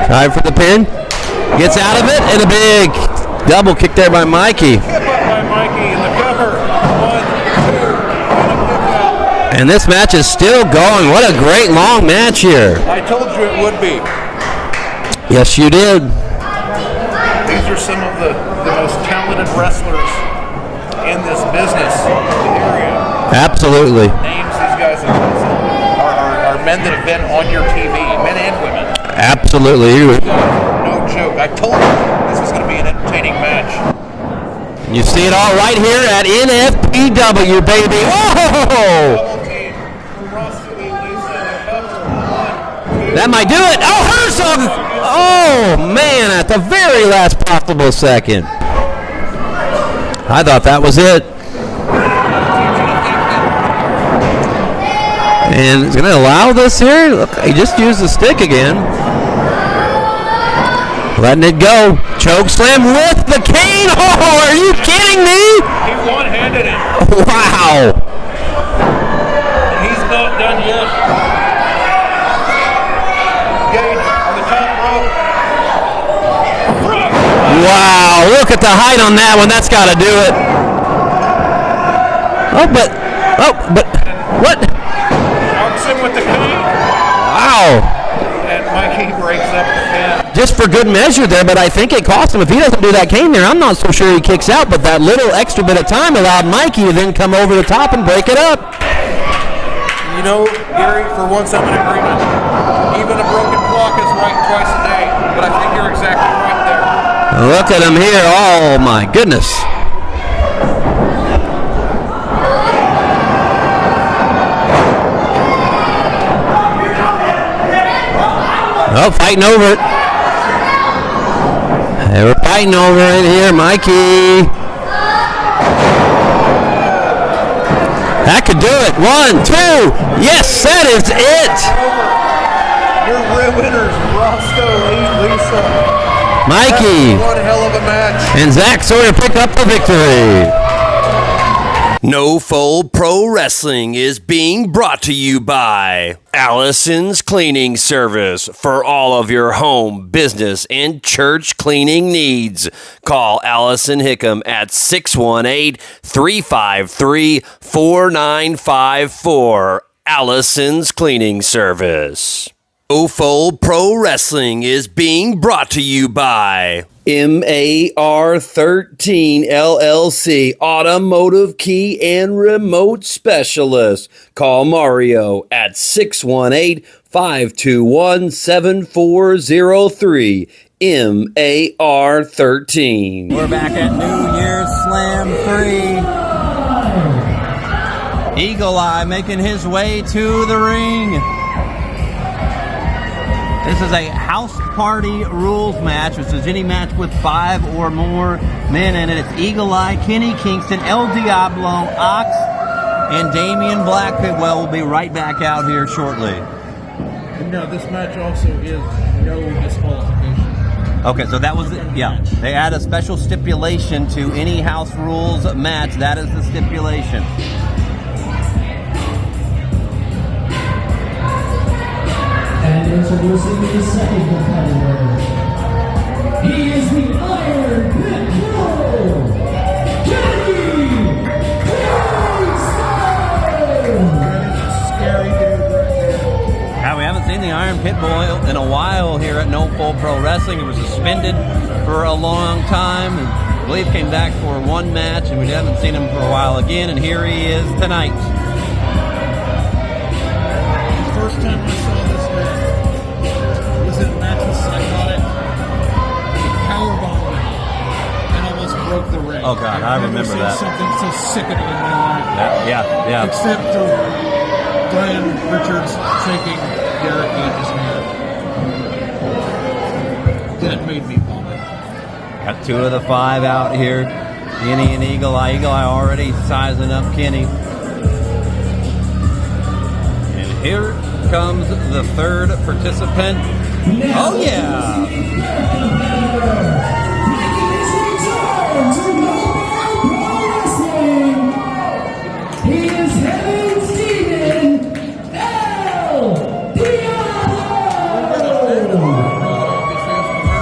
Time for the pin. Gets out of it, and a big double kick there by Mikey. By Mikey in the cover. 1, 2, and a kick out. And this match is still going. What a great long match here. I told you it would be. Yes, you did. These are some of the most talented wrestlers in this business, the area. Absolutely. Names these guys are men that have been on your TV, men and women. Absolutely. No joke. I told you this was going to be an entertaining match. You see it all right here at NFPW, baby. Whoa! That might do it. Oh, Herzog! Oh, man, at the very last possible second. I thought that was it. And it's going to allow this here. Look, he just used the stick again. Letting it go. Choke slam with the cane. Oh, are you kidding me? He one-handed it. Wow. He's not done yet. Gage on the top rope. Wow, look at the height on that one. That's got to do it. What? Arcs him with the cane. Wow. And Mikey breaks up the pin. Just for good measure there, but I think it cost him. If he doesn't do that cane there, I'm not so sure he kicks out, but that little extra bit of time allowed Mikey to then come over the top and break it up. You know, Gary, for once I'm in agreement. Even a broken clock is right twice a day, but I think you're exactly right there. Look at him here. Oh, my goodness. Oh, fighting over it. They were fighting over it here, Mikey. That could do it. 1, 2. Yes, that is it. Your real winners, Roscoe, Lisa. Mikey. One hell of a match. And Zach Sawyer pick up the victory. No Fold Pro Wrestling is being brought to you by Allison's Cleaning Service. For all of your home, business, and church cleaning needs, call Allison Hickam at 618-353-4954. Allison's Cleaning Service. No Fold Pro Wrestling is being brought to you by MAR13 LLC, Automotive Key and Remote Specialist. Call Mario at 618-521-7403. MAR13. We're back at New Year's Slam 3. Eagle Eye making his way to the ring. This is a house party rules match, which is any match with 5 or more men in it. It's Eagle Eye, Kenny Kingston, El Diablo, Ox, and Damian Black Pidwell will be right back out here shortly. No, this match also is no disqualification. Okay, so that was, they add a special stipulation to any house rules match. That is the stipulation. And introducing the second competitor. He is the Iron Pit Pro, Kenny Scary dude right there. Now, we haven't seen the Iron Pit Bull in a while here at No Fold Pro Wrestling. He was suspended for a long time, and I believe came back for one match, and we haven't seen him for a while again, and here he is tonight. First time I saw this man was in a match with Psychotic. He powerbombed me and almost broke the ring. Oh, God, I remember I've never that. seen something so sickening in my life. Yeah. Except for Brian Richards shaking Derek Gage's hand. That made me vomit. Got 2 of the 5 out here. Kenny and Eagle Eye. Eagle Eye already sizing up Kenny. And here comes the third participant. Oh, yeah. He is Heaven Steven El Diablo.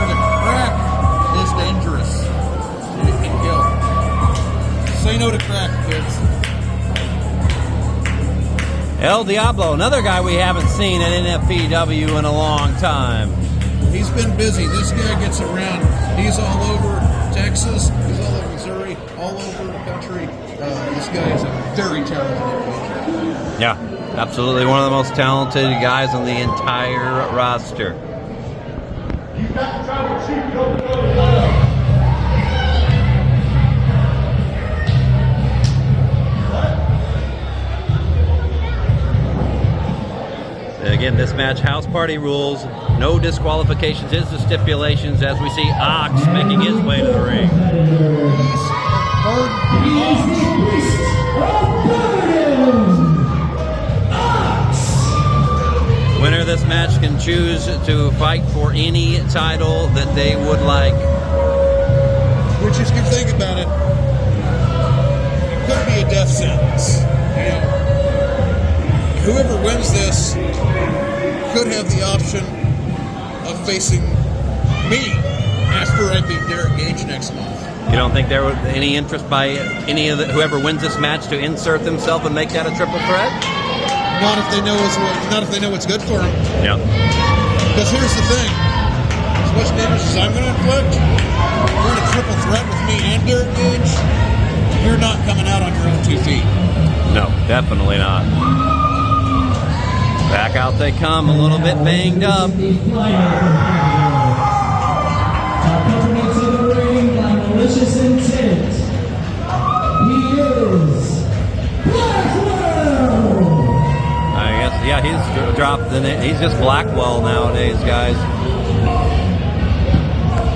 The crack is dangerous. It can kill. Say no to crack, kids. El Diablo, another guy we haven't seen at NFPW in a long time. He's been busy. This guy gets around. He's all over Texas. He's all over Missouri. All over the country. This guy is a very talented individual. Yeah, absolutely one of the most talented guys on the entire roster. Again, this match, house party rules, no disqualifications is the stipulations as we see Ox making his way to the ring. Winner of this match can choose to fight for any title that they would like. Which, if you think about it, it could be a death sentence. You know, whoever wins this could have the option of facing me after I beat Derek Gage next month. You don't think there would be any interest by any of whoever wins this match to insert themselves and make that a triple threat? Not if they know what's good for them. Yeah. Because here's the thing: as much damage as I'm going to inflict, you're in a triple threat with me and Derek Gage. You're not coming out on your own 2 feet. No, definitely not. Back out they come, a little bit banged up. Accompanied to the ring by malicious intent, he is Blackwell! I guess, yeah, he's dropped the name. He's just Blackwell nowadays, guys.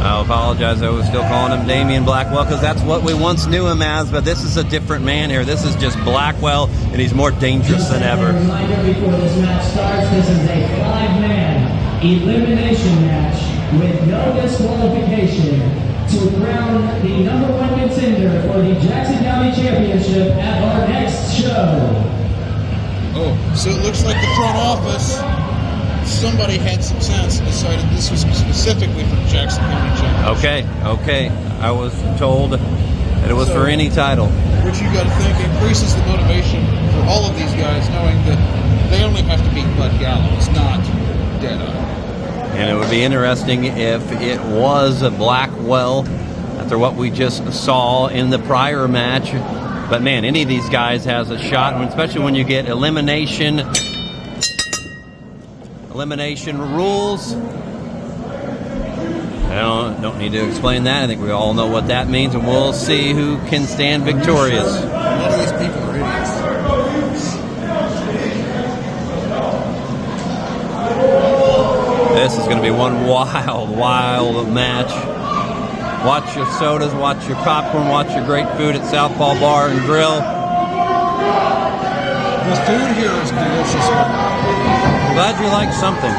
I apologize, I was still calling him Damian Blackwell because that's what we once knew him as, but this is a different man here. This is just Blackwell, and he's more dangerous than ever. Reminder before this match starts, this is a 5-man elimination match with no disqualification to crown the #1 contender for the Jackson County Championship at our next show. Oh, so it looks like the front office, somebody had some sense and decided this was specifically for the Jackson County Championship. Okay. I was told that it was for any title. Which you got to think increases the motivation for all of these guys, knowing that they only have to beat Bud Gallows, not Deadeye. And it would be interesting if it was Blackwell after what we just saw in the prior match. But man, any of these guys has a shot, especially when you get elimination rules. I don't need to explain that. I think we all know what that means, and we'll see who can stand victorious. A lot of these people are idiots. This is going to be one wild match. Watch your sodas, watch your popcorn, watch your great food at Southpaw Bar and Grill. The food here is delicious. I'm glad you like something.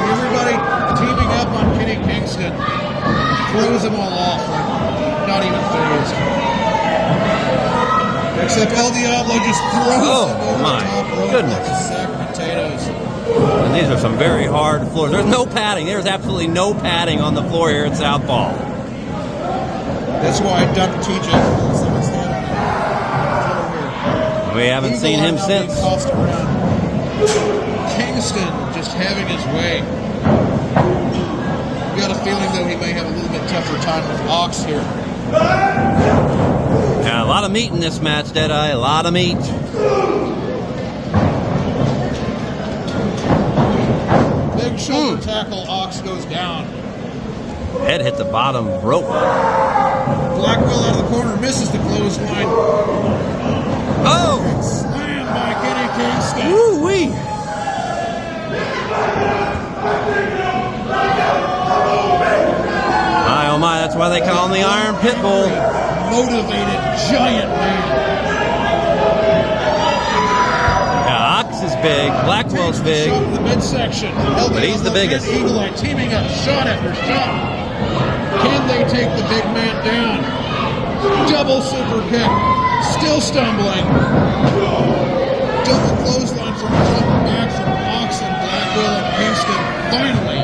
Everybody teaming up on Kenny Kingston throws them all off, like not even phased. Except El Diablo just throws them over my the top rope goodness. like a sack of potatoes. And these are some very hard floors. There's no padding. There's absolutely no padding on the floor here at Southpaw. That's why I dumped TJ. We haven't seen him since. Kingston just having his way. Got a feeling though he may have a little bit tougher time with Ox here. Yeah, a lot of meat in this match, Deadeye. A lot of meat. Big shoulder tackle, Ox goes down. Head hit the bottom rope. Blackwell out of the corner misses the clothesline. Oh! Slammed by Kenny Kingston. Woo-wee! My oh my, that's why they call him the Iron Pitbull. Motivated giant man. Yeah, Ox is big, Blackwell's big. Shot to the midsection. But he's the biggest. Eagle Eye teaming up, shot after shot. Can they take the big man down? Double super kick. Still stumbling. Double clothesline from front and back from Ox and Blackwell, and Kingston finally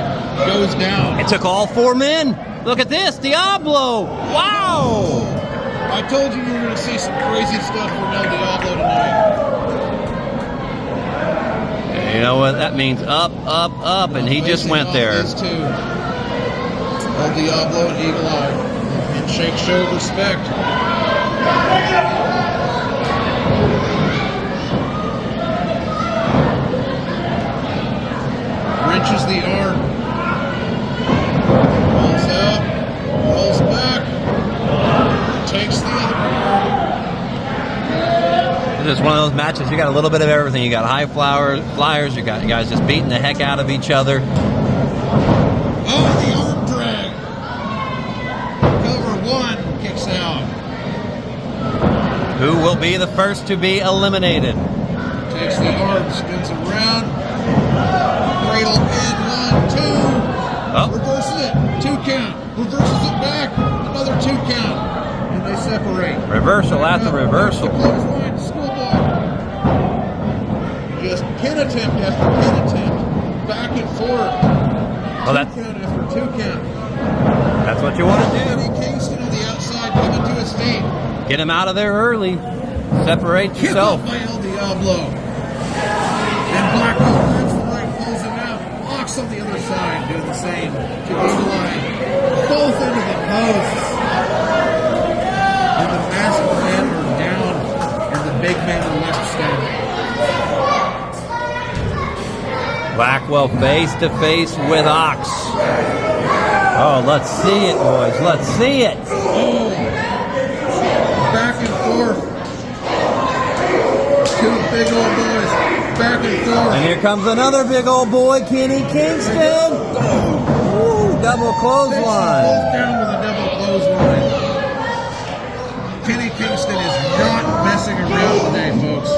goes down. It took all 4 men. Look at this, Diablo. Wow. I told you were going to see some crazy stuff from El Diablo tonight. You know what that means? Up, up, up, and he just went there. These two. El Diablo and Eagle Eye. Handshake, show of respect. Wrenches the arm. Rolls out. Rolls back. Takes the other arm. This is one of those matches, you got a little bit of everything. You got high flyers, you got guys just beating the heck out of each other. Oh, the arm drag. Cover one, kicks out. Who will be the first to be eliminated? Takes the arm, spins around. Cradle in, 1, 2. Oh. Reverses it, 2 count. Reverses it back, another 2 count. And they separate. Reversal after reversal. Clothesline, schoolboy. Just pin attempt after pin attempt. Back and forth. Oh, that's, 2 count after 2 count. that's what you want to do. Eddie Kingston on the outside coming to his feet. Get him out of there early. Separate Kick yourself. off by El Diablo. And Blackwell grabs the right, pulls him out. Locks on the other side, doing the same to Eagle Eye. Both into the posts. And the masked men are down, and the big man are left standing. Blackwell face to face with Ox. Oh, let's see it, boys. Let's see it. Oh. Back and forth. Two big old boys. Back and forth. And here comes another big old boy, Kenny Kingston. Ooh, double clothesline. Both down with a double clothesline. Kenny Kingston is not messing around today, folks.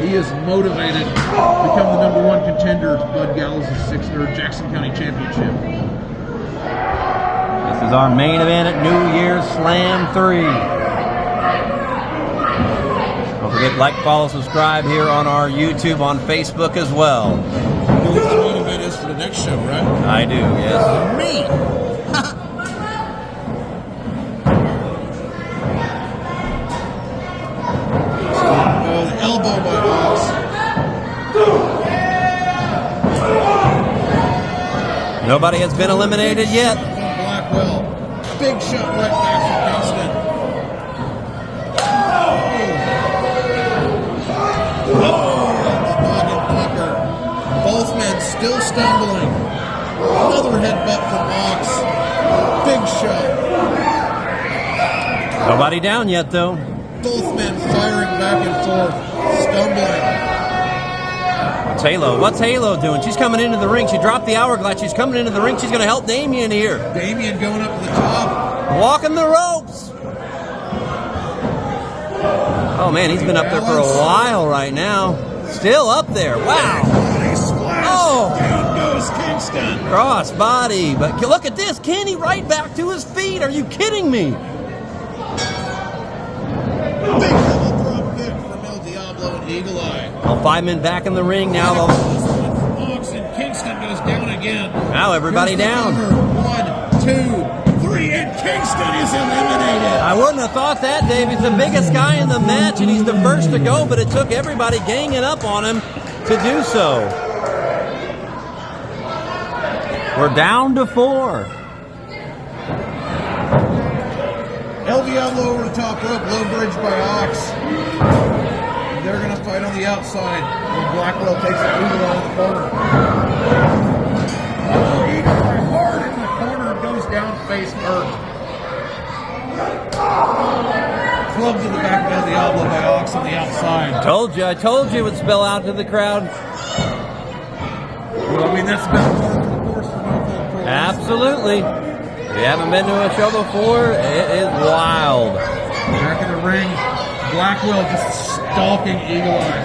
He is motivated to become the #1 contender to Bud Gallows' 6th Jackson County Championship. This is our main event at New Year's Slam 3. Don't forget to like, follow, subscribe here on our YouTube, on Facebook as well. You know what the main event is for the next show, right? I do, yes. Me! The elbow by Ox. Nobody has been eliminated yet. Blackwell. Big shot right back from Kingston. Oh, the noggin blocker. Both men still stumbling. Another headbutt from Ox. Big shot. Nobody down yet, though. Both men firing back and forth, stumbling. What's Halo? What's Halo doing? She's coming into the ring. She dropped the hourglass. She's coming into the ring. She's going to help Damien here. Damien going up to the top. Walking the ropes. Oh, man, he's been up there for a while right now. Still up there. Wow. Body splash. Oh. Down goes Kingston. Cross body. But look at this. Kenny right back to his feet. Are you kidding me? Big double drop kick from El Diablo and Eagle Eye. All 5 men back in the ring now. Ox and Kingston goes down again. Now everybody down. 1, 2, 3, and Kingston is eliminated. I wouldn't have thought that, Dave. He's the biggest guy in the match, and he's the first to go, but it took everybody ganging up on him to do so. We're down to 4. El Diablo over the top rope, low bridge by Ox. They're going to fight on the outside. And Blackwell takes the Eagle Eye in the corner. Oh, Eagle Eye hard in the corner and goes down face first. Club to the back of El Diablo by Ox on the outside. I told you it would spill out to the crowd. Well, I mean, that's been part of the course for Norfolk Pro. Absolutely. If you haven't been to a show before, it is wild. Back in the ring, Blackwell just stalking Eagle Eye.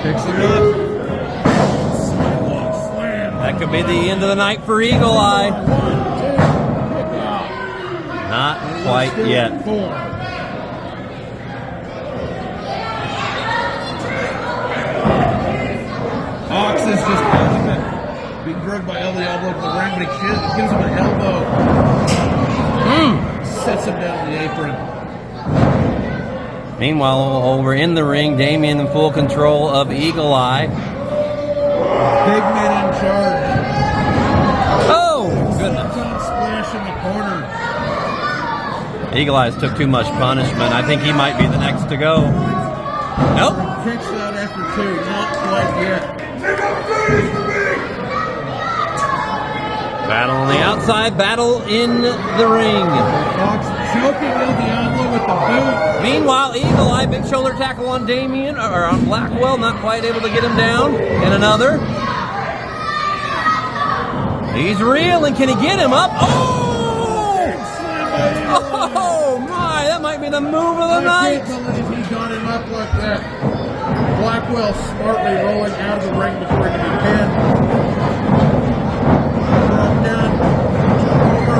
Picks it up. Sidewalk slam. That could be the end of the night for Eagle Eye. 1, 2, kick out. Not quite yet. 4. Ox is just being drugged by El Diablo to the ring, but he gives him an elbow. Sets him down the apron. Meanwhile, over in the ring, Damien in full control of Eagle Eye. Big man in charge. Oh, goodness. Splash in the corner. Eagle Eyes took too much punishment. I think he might be the next to go. Nope. Kicks out after 2. Not quite yet. Battle on the outside, battle in the ring. Fox choking El Diablo with the boot. Meanwhile, Eagle Eye, big shoulder tackle on Damien, or on Blackwell, not quite able to get him down. And another. He's reeling. Can he get him up? Oh! Oh my, that might be the move of the night. I can't believe he got him up like that. Blackwell smartly rolling out of the ring before he can be pinned. Drop down, jump over.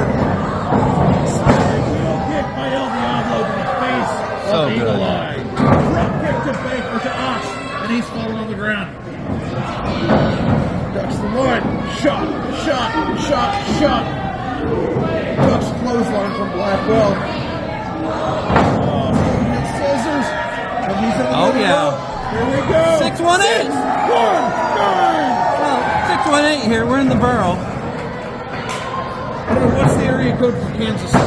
Spinning kick by El Diablo to the face of Eagle Eye. Drop kick to Baker to Ox, and he's falling on the ground. Ducks the line. Shot. Ducks clothesline from Blackwell. Scissors. And he's in the Oh, yeah. Here we go. 618. 619. 618 here. We're in the borough. What's the area code for Kansas City?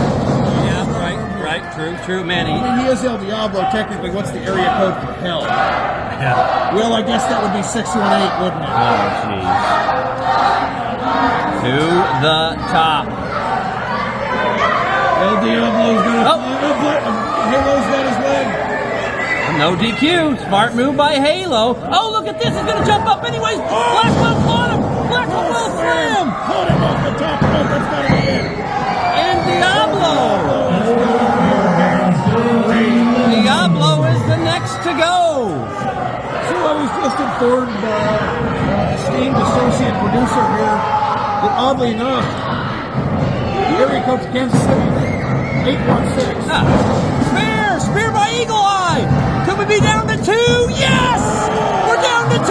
Yeah, right. True. Man, I mean, he is El Diablo. Technically, what's the area code for hell? Yeah. Well, I guess that would be 618, wouldn't it? Oh, jeez. To the top. El Diablo's got Halo's got his leg. No DQ. Smart move by Halo. Oh, look at this. He's going to jump up anyways. Blackwell caught him. Blackwell will slam. Caught him off the top rope. That's got to be it. And Diablo is the next to go. So I was just informed by esteemed associate producer here that oddly enough, the area code for Kansas City, 816. Spear by Eagle Eye. Could we be down to 2? Yes! We're down to 2!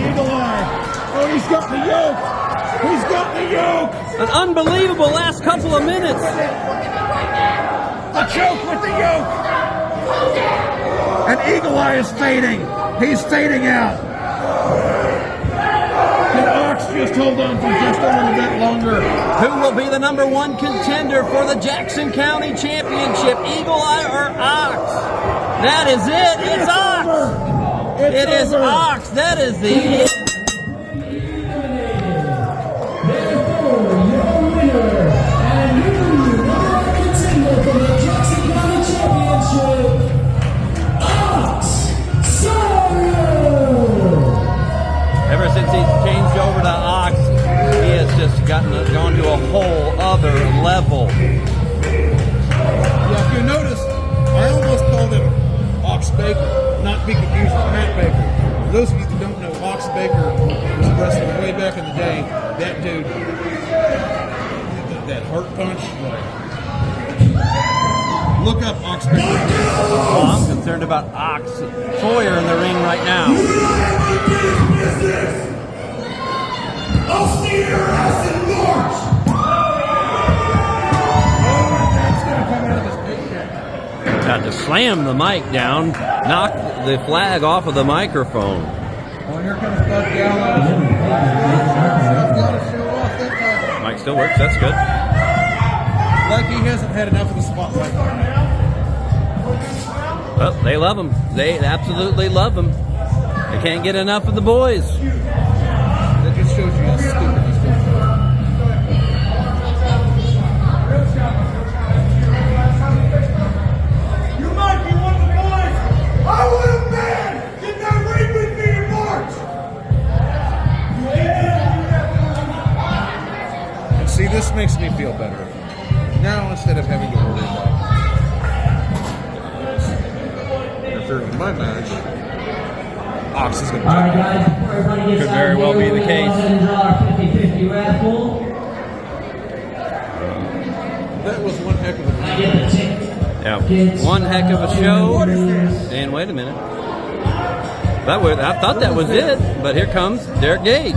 Eagle Eye. Oh, he's got the yoke. He's got the yoke. An unbelievable last couple of minutes. A choke with the yoke. And Eagle Eye is fading. He's fading out. Can Ox just hold on for just a little bit longer? Who will be the number 1 contender for the Jackson County Championship, Eagle Eye or Ox? That is it. It's Ox. It is Ox. That is the... Ever since he's changed over to Ox, he has just gone to a whole other level. Yeah, if you notice, I almost called him Ox Baker, not to be confused with Matt Baker. For those of you who don't know, Ox Baker was wrestling way back in the day. That dude, that heart punch, look up Ox Baker. Well, I'm concerned about Ox Sawyer in the ring right now. I'll see your ass in March! That's going to come out of this big cat. Got to slam the mic down, knock the flag off of the microphone. Oh, here comes Bud Gallows. He's got to show off that time. Mic still works, that's good. Like he hasn't had enough of the spotlight. Well, they love him. They absolutely love him. They can't get enough of the boys. That just shows you how stupid these people are. You might be one of the boys I would have been in that ring with me in March! And see, this makes me feel better. Now, instead of having to worry about interfering in my match, Ox is going to Alright guys, before everybody gets Could out very of well the be way, the we'll case. go ahead and draw our 50-50 raffle. That was one heck of a I get the ticket. Yeah, one heck of a show. And wait a minute. I thought that was it, but here comes Derek Gage.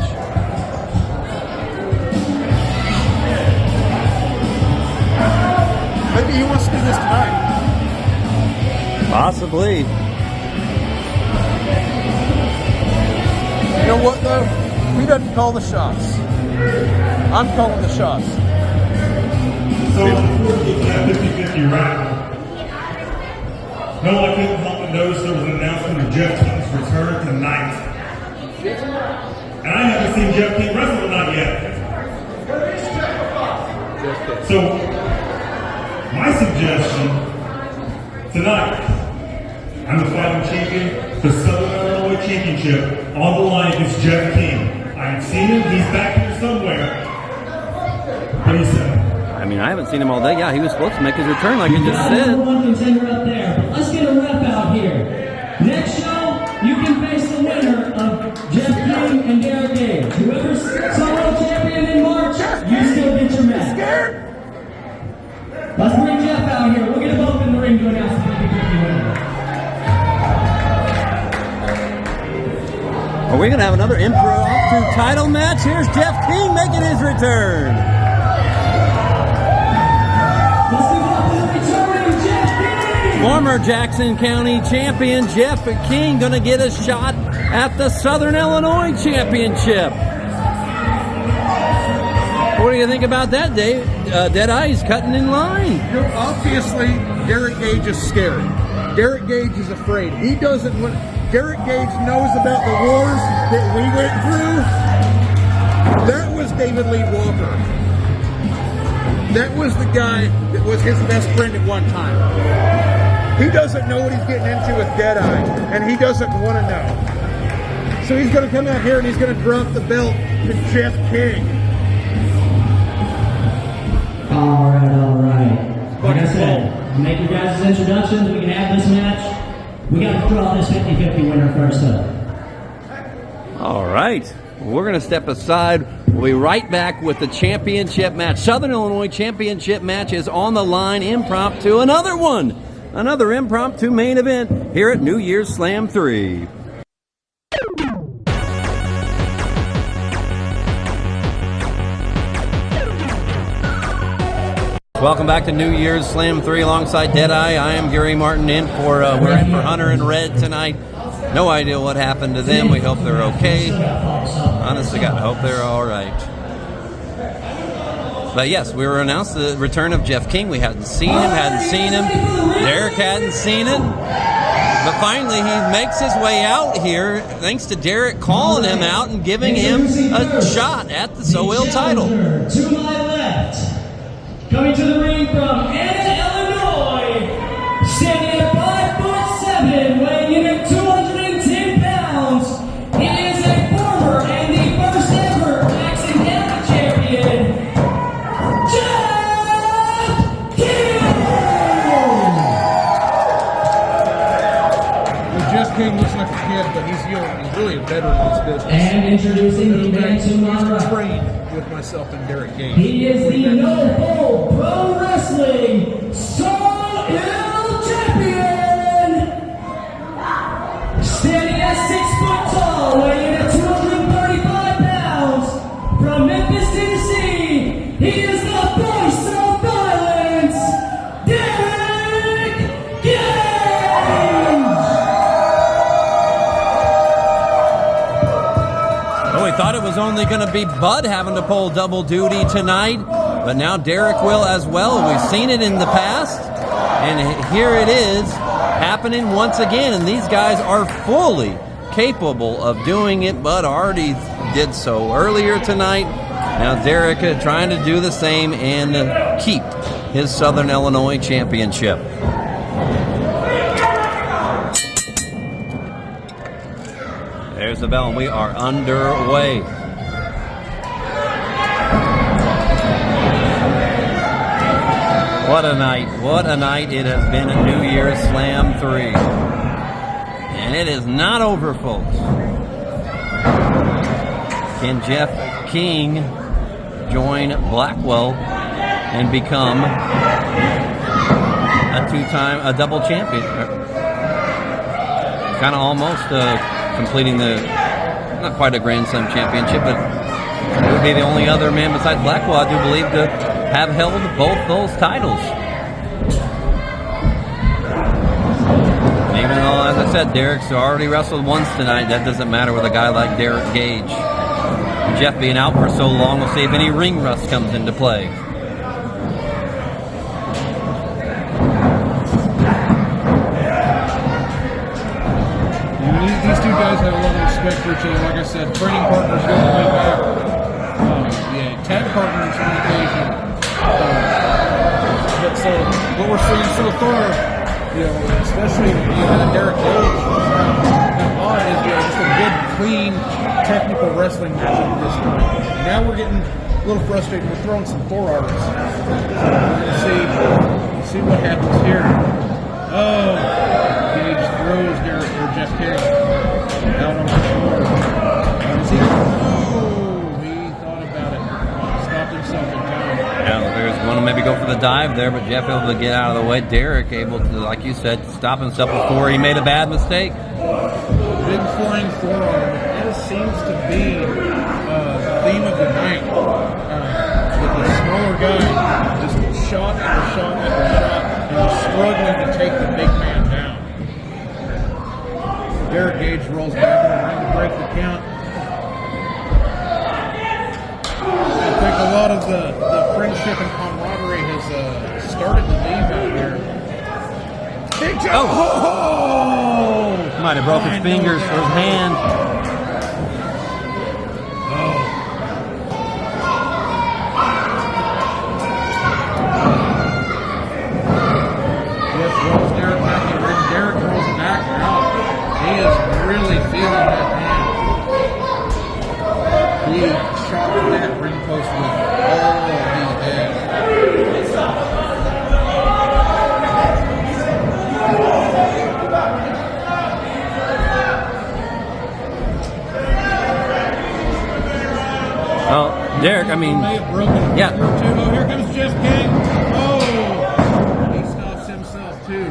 Maybe he wants to do this tonight. Possibly. You know what, though? He doesn't call the shots. I'm calling the shots. So, before we get to that 50-50 round, no, I couldn't help but notice there was an announcement of Jeff King's return tonight. And I haven't seen Jeff King wrestle tonight yet. So, my suggestion tonight, I'm the fighting champion, the Southern Illinois Championship, on the line against Jeff King. I have seen him, he's back here somewhere. What do you say? I mean, I haven't seen him all day. Yeah, he was supposed to make his return like I just said. Number one contender up there. But let's get a rep out here. Next show, you can face the winner of Jeff King and Derek Gage. Whoever's solo champion in March, you still get your match. Let's bring Jeff out here. We'll get them both in the ring to announce the 50-50 winner. Are we going to have another impromptu title match? Here's Jeff King making his return. Let's give it up for the returning Jeff King. Former Jackson County champion Jeff King going to get a shot at the Southern Illinois Championship. What do you think about that, Dave? Deadeye's cutting in line. You know, obviously, Derek Gage is scared. Derek Gage is afraid. He doesn't want... Derek Gage knows about the wars that we went through. That was David Lee Walker. That was the guy that was his best friend at one time. He doesn't know what he's getting into with Deadeye, and he doesn't want to know. So he's going to come out here and he's going to drop the belt to Jeff King. All right. Like I said, make your guys' introductions. We can have this match. We got to draw this 50-50 winner first, though. All right. We're going to step aside. We'll be right back with the championship match. Southern Illinois Championship match is on the line. Impromptu. Another one. Another impromptu main event here at New Year's Slam 3. Welcome back to New Year's Slam 3 alongside Deadeye. I am Gary Martin we're in for Hunter and Red tonight. No idea what happened to them. We hope they're okay. Honest to God, I hope they're all right. But yes, we were announced the return of Jeff King. We hadn't seen him. Derek hadn't seen him. But finally, he makes his way out here thanks to Derek calling him out and giving him a shot at the SoIl title. To my left, coming to the ring from Illinois, standing at 5'7", weighing in at 210 pounds. He is a former and the first ever Jackson County champion, Jeff King. Well, Jeff King looks like a kid, but he's young. He's really a veteran in this business. And introducing the man to my He's right. trained with myself and Derek Gage. He is the No-Bull Pro Wrestling SoIl Champion! Standing at 6 foot tall, weighing at 235 pounds, from Memphis, Tennessee, he is the voice of violence, Derek Gage! Well, we thought it was only going to be Bud having to pull double duty tonight, but now Derek will as well. We've seen it in the past, and here it is happening once again, and these guys are fully capable of doing it. Bud already did so earlier tonight. Now Derek trying to do the same and keep his Southern Illinois championship. There's the bell, and we are underway. What a night it has been at New Year's Slam 3. And it is not over, folks. Can Jeff King join Blackwell and become a double champion? Kind of almost completing not quite a Grand Slam championship, but it would be the only other man besides Blackwell, I do believe, to have held both those titles. I said, Derek's already wrestled once tonight. That doesn't matter with a guy like Derek Gage. Jeff being out for so long, we'll see if any ring rust comes into play. These two guys have a lot of respect for each other. Like I said, training partners go way back. Tag partners on occasion. But so what we're seeing so far, especially Derek Gage, odd is just a good, clean, technical wrestling match at this point. Now we're getting a little frustrated. We're throwing some forearms. So we're going to see what happens here. Oh, Gage throws Jeff Gage out on the floor. He thought about it. Stopped himself in time. Yeah, there's one to maybe go for the dive there, but Jeff able to get out of the way. Derek able to, like you said, stop himself before he made a bad mistake. Big flying forearm. That seems to be the theme of the night. With the smaller guy just shot after shot after shot and just struggling to take the big man down. Derek Gage rolls back in the ring to break the count. I think a lot of the friendship and camaraderie has started to leave out here. Big jump! Oh! Might have broke his fingers or his hand. Yes, rolls Derek back in the ring. Derek rolls back out. He is really feeling that hand. He shot that ring post with all of his head. Well, Derek, I mean, May have broken a yeah. finger or two. Oh, here comes Jeff King. Oh, he stops himself too.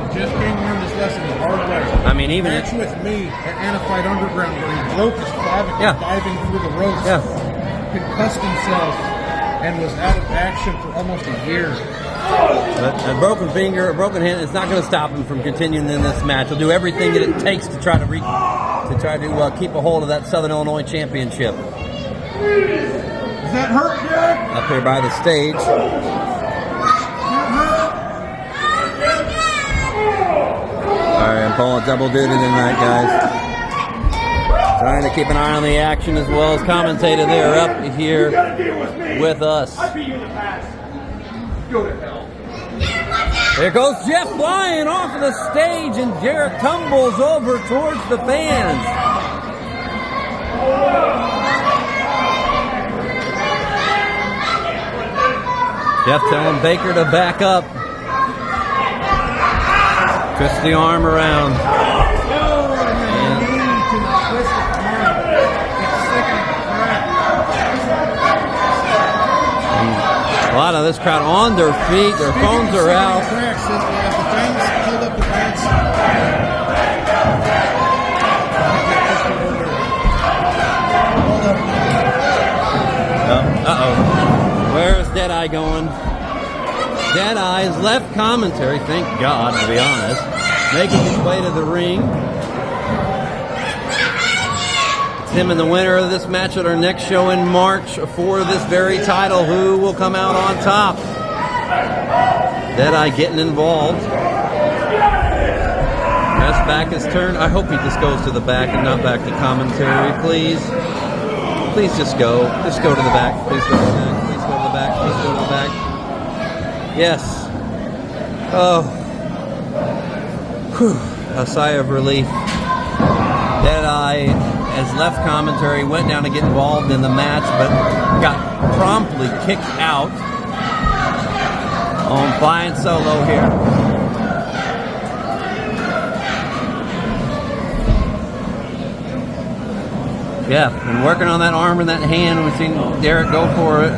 Jeff King learned his lesson the hard way. I mean, even match with me at Anafight Underground where he broke his clavicle diving through the ropes, concussed himself, and was out of action for almost a year. But a broken finger, a broken hand, it's not going to stop him from continuing in this match. He'll do everything that it takes to try to keep a hold of that Southern Illinois championship. Does that hurt, Derek? Up here by the stage. Alright, I'm pulling double duty tonight, guys. Trying to keep an eye on the action as well as commentator there up here with us. There goes Jeff flying off of the stage, and Derek tumbles over towards the fans. Jeff telling Baker to back up. Twist the arm around. A lot of this crowd on their feet, their phones are out. Uh-oh. Where's Deadeye going? Deadeye's left commentary, thank God, to be honest, making his way to the ring. It's him and the winner of this match at our next show in March for this very title. Who will come out on top? Deadeye getting involved. Best back is turned. I hope he just goes to the back and not back to commentary, please. Please just go. Just go to the back. Please go to the back. Please go to the back. Please go to the back. Yes. Oh. Whew. A sigh of relief. Deadeye, as left commentary, went down to get involved in the match, but got promptly kicked out on flying solo here. Yeah, and working on that arm and that hand. We've seen Derek go for it.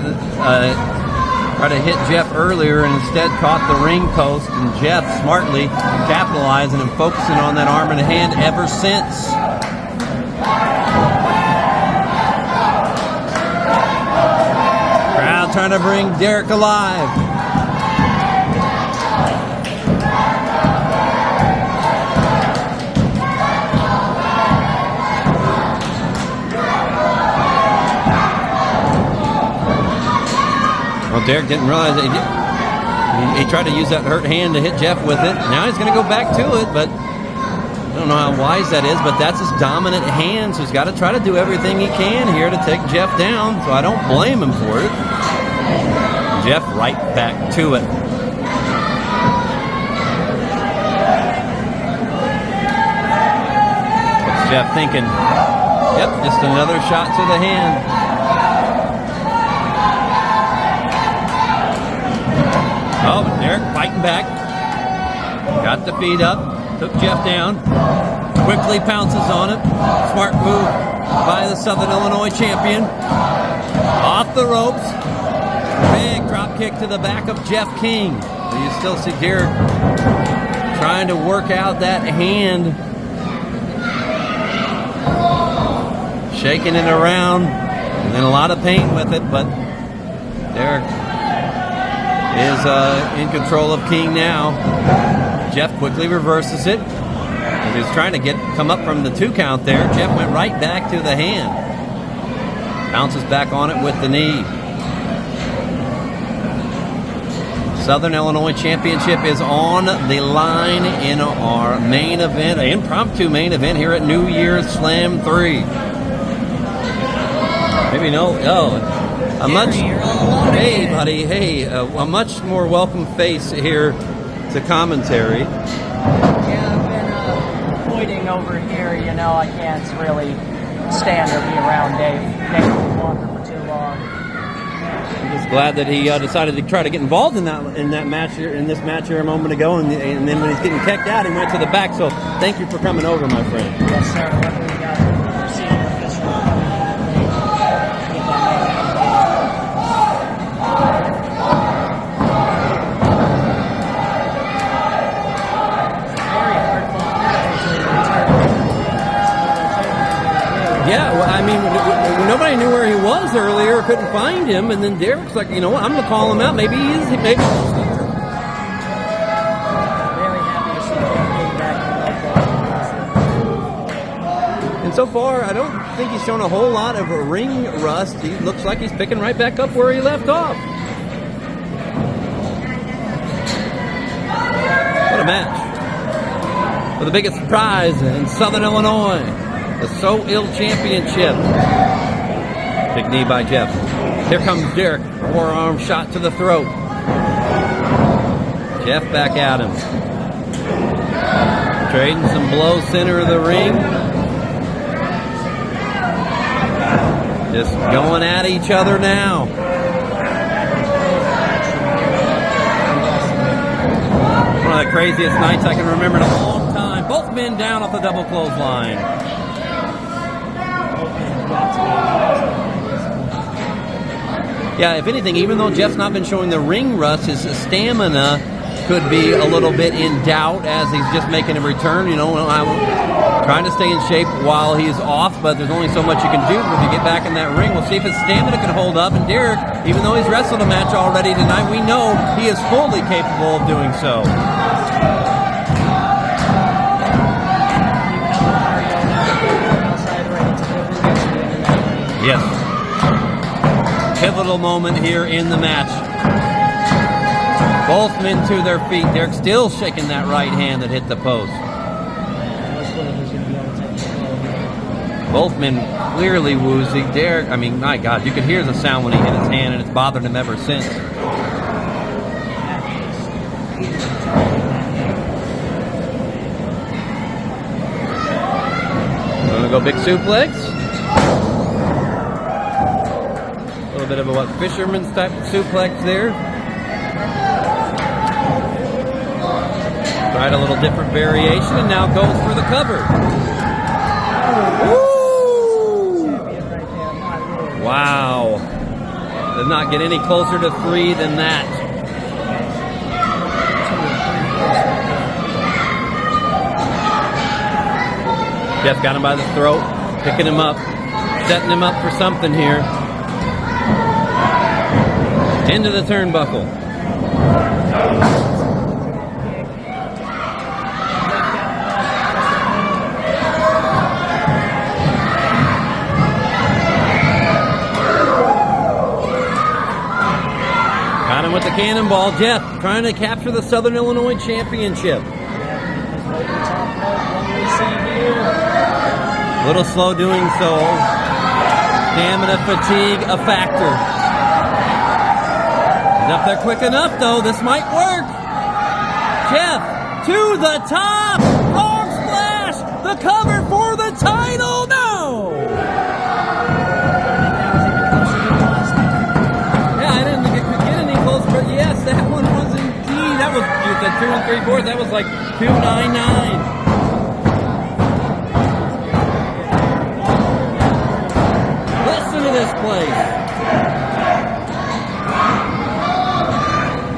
Try to hit Jeff earlier and instead caught the ring post, and Jeff smartly capitalizing and focusing on that arm and hand ever since. Crowd trying to bring Derek alive. Derek didn't realize it. He tried to use that hurt hand to hit Jeff with it. Now he's going to go back to it, but I don't know how wise that is, but that's his dominant hand, so he's got to try to do everything he can here to take Jeff down, so I don't blame him for it. Jeff right back to it. What's Jeff thinking? Yep, just another shot to the hand. Oh, but Derek fighting back. Got the feet up. Took Jeff down. Quickly pounces on it. Smart move by the Southern Illinois champion. Off the ropes. Big drop kick to the back of Jeff King. You still see Derek trying to work out that hand. Shaking it around. And in a lot of pain with it, but Derek is in control of King now. Jeff quickly reverses it. As he's trying to come up from the 2 count there, Jeff went right back to the hand. Bounces back on it with the knee. Southern Illinois Championship is on the line in our main event, an impromptu main event here at New Year's Slam 3. Maybe no. Oh, a much. Hey, buddy. Hey, a much more welcome face here to commentary. Yeah, I've been avoiding over here. You know, I can't really stand or be around Dave Walker for too long. I'm just glad that he decided to try to get involved in that match here, in this match here a moment ago, and then when he's getting kicked out, he went to the back. So thank you for coming over, my friend. Yes, sir. What do we got? Proceeding official. Yeah, well, I mean, nobody knew where he was earlier, couldn't find him, and then Derek's like, you know what, I'm going to call him out. Maybe he's here. Very happy to see him getting back in And so far, I don't think he's shown a whole lot of a ring rust. He looks like he's picking right back up where he left off. What a match. For the biggest prize in Southern Illinois. The So Ill Championship. Big knee by Jeff. Here comes Derek. Forearm shot to the throat. Jeff back at him. Trading some blows center of the ring. Just going at each other now. One of the craziest nights I can remember in a long time. Both men down off the double clothesline. Yeah, if anything, even though Jeff's not been showing the ring rust, his stamina could be a little bit in doubt as he's just making a return. You know, I'm trying to stay in shape while he's off, but there's only so much you can do when you get back in that ring. We'll see if his stamina can hold up. And Derek, even though he's wrestled a match already tonight, we know he is fully capable of doing so. Yes. Pivotal moment here in the match. Both men to their feet. Derek still shaking that right hand that hit the post. Both men clearly woozy. Derek, I mean, my God, you could hear the sound when he hit his hand, and it's bothered him ever since. Gonna go big suplex. A little bit of a fisherman's type of suplex there. Tried a little different variation and now goes for the cover. Woo! Wow. Does not get any closer to 3 than that. Jeff got him by the throat, picking him up, setting him up for something here. Into the turnbuckle. Cannonball. Jeff trying to capture the Southern Illinois championship. A little slow doing so. Stamina fatigue a factor. He's up there quick enough though. This might work. Jeff to the top. Frog splash. The cover for the title. No. Yeah, I didn't get any closer, but yes, that one was indeed. That was you said 2 3/4. That was like 2.99. This place.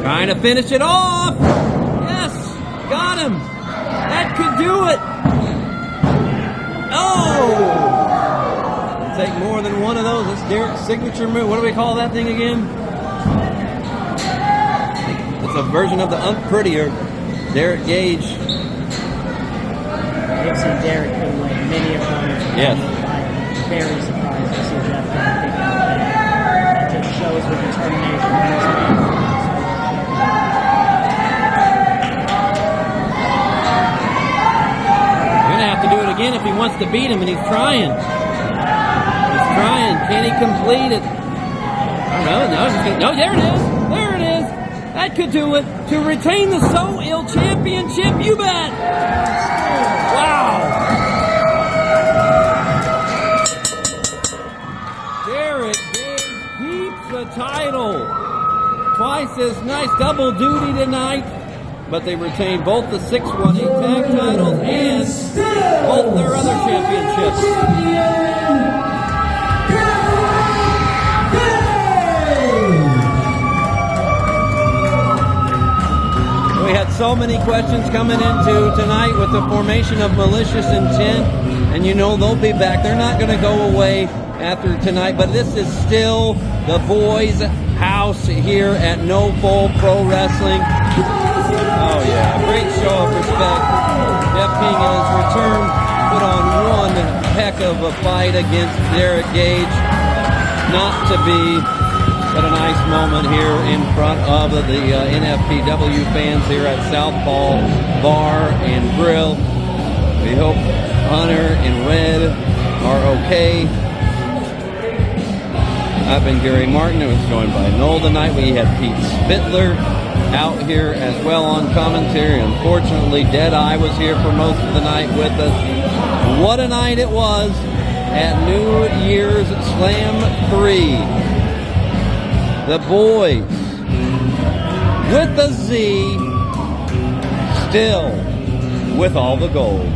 Trying to finish it off. Yes, got him. That could do it. Oh! It'll take more than one of those. That's Derek's signature move. What do we call that thing again? It's a version of the unprettier Derek Gage. I've seen Derek put away many opponents. Yes. I'm very surprised to see Jeff kind of picking up that. That just shows the determination he's made. You're going to have to do it again if he wants to beat him, and he's trying. He's trying. Can he complete it? I don't know. No, he's gonna, no, there it is. There it is. That could do it. To retain the So Ill Championship, you bet. Wow. The title. Twice as nice, double duty tonight, but they retain both the 618 tag titles and both their other championships. We had so many questions coming into tonight with the formation of Malicious Intent, and you know they'll be back. They're not going to go away after tonight, but this is still the Boyz house here at No Full Pro Wrestling. Oh yeah, great show of respect. Jeff King in his return put on one heck of a fight against Derek Gage. Not to be, but a nice moment here in front of the NFPW fans here at Southpaw Bar and Grill. We hope Hunter and Red are okay. I've been Gary Martin. I was joined by Noel tonight. We had Pete Spittler out here as well on commentary. Unfortunately, Deadeye was here for most of the night with us. What a night it was at New Year's Slam 3. The Boyz with the Z, still with all the gold.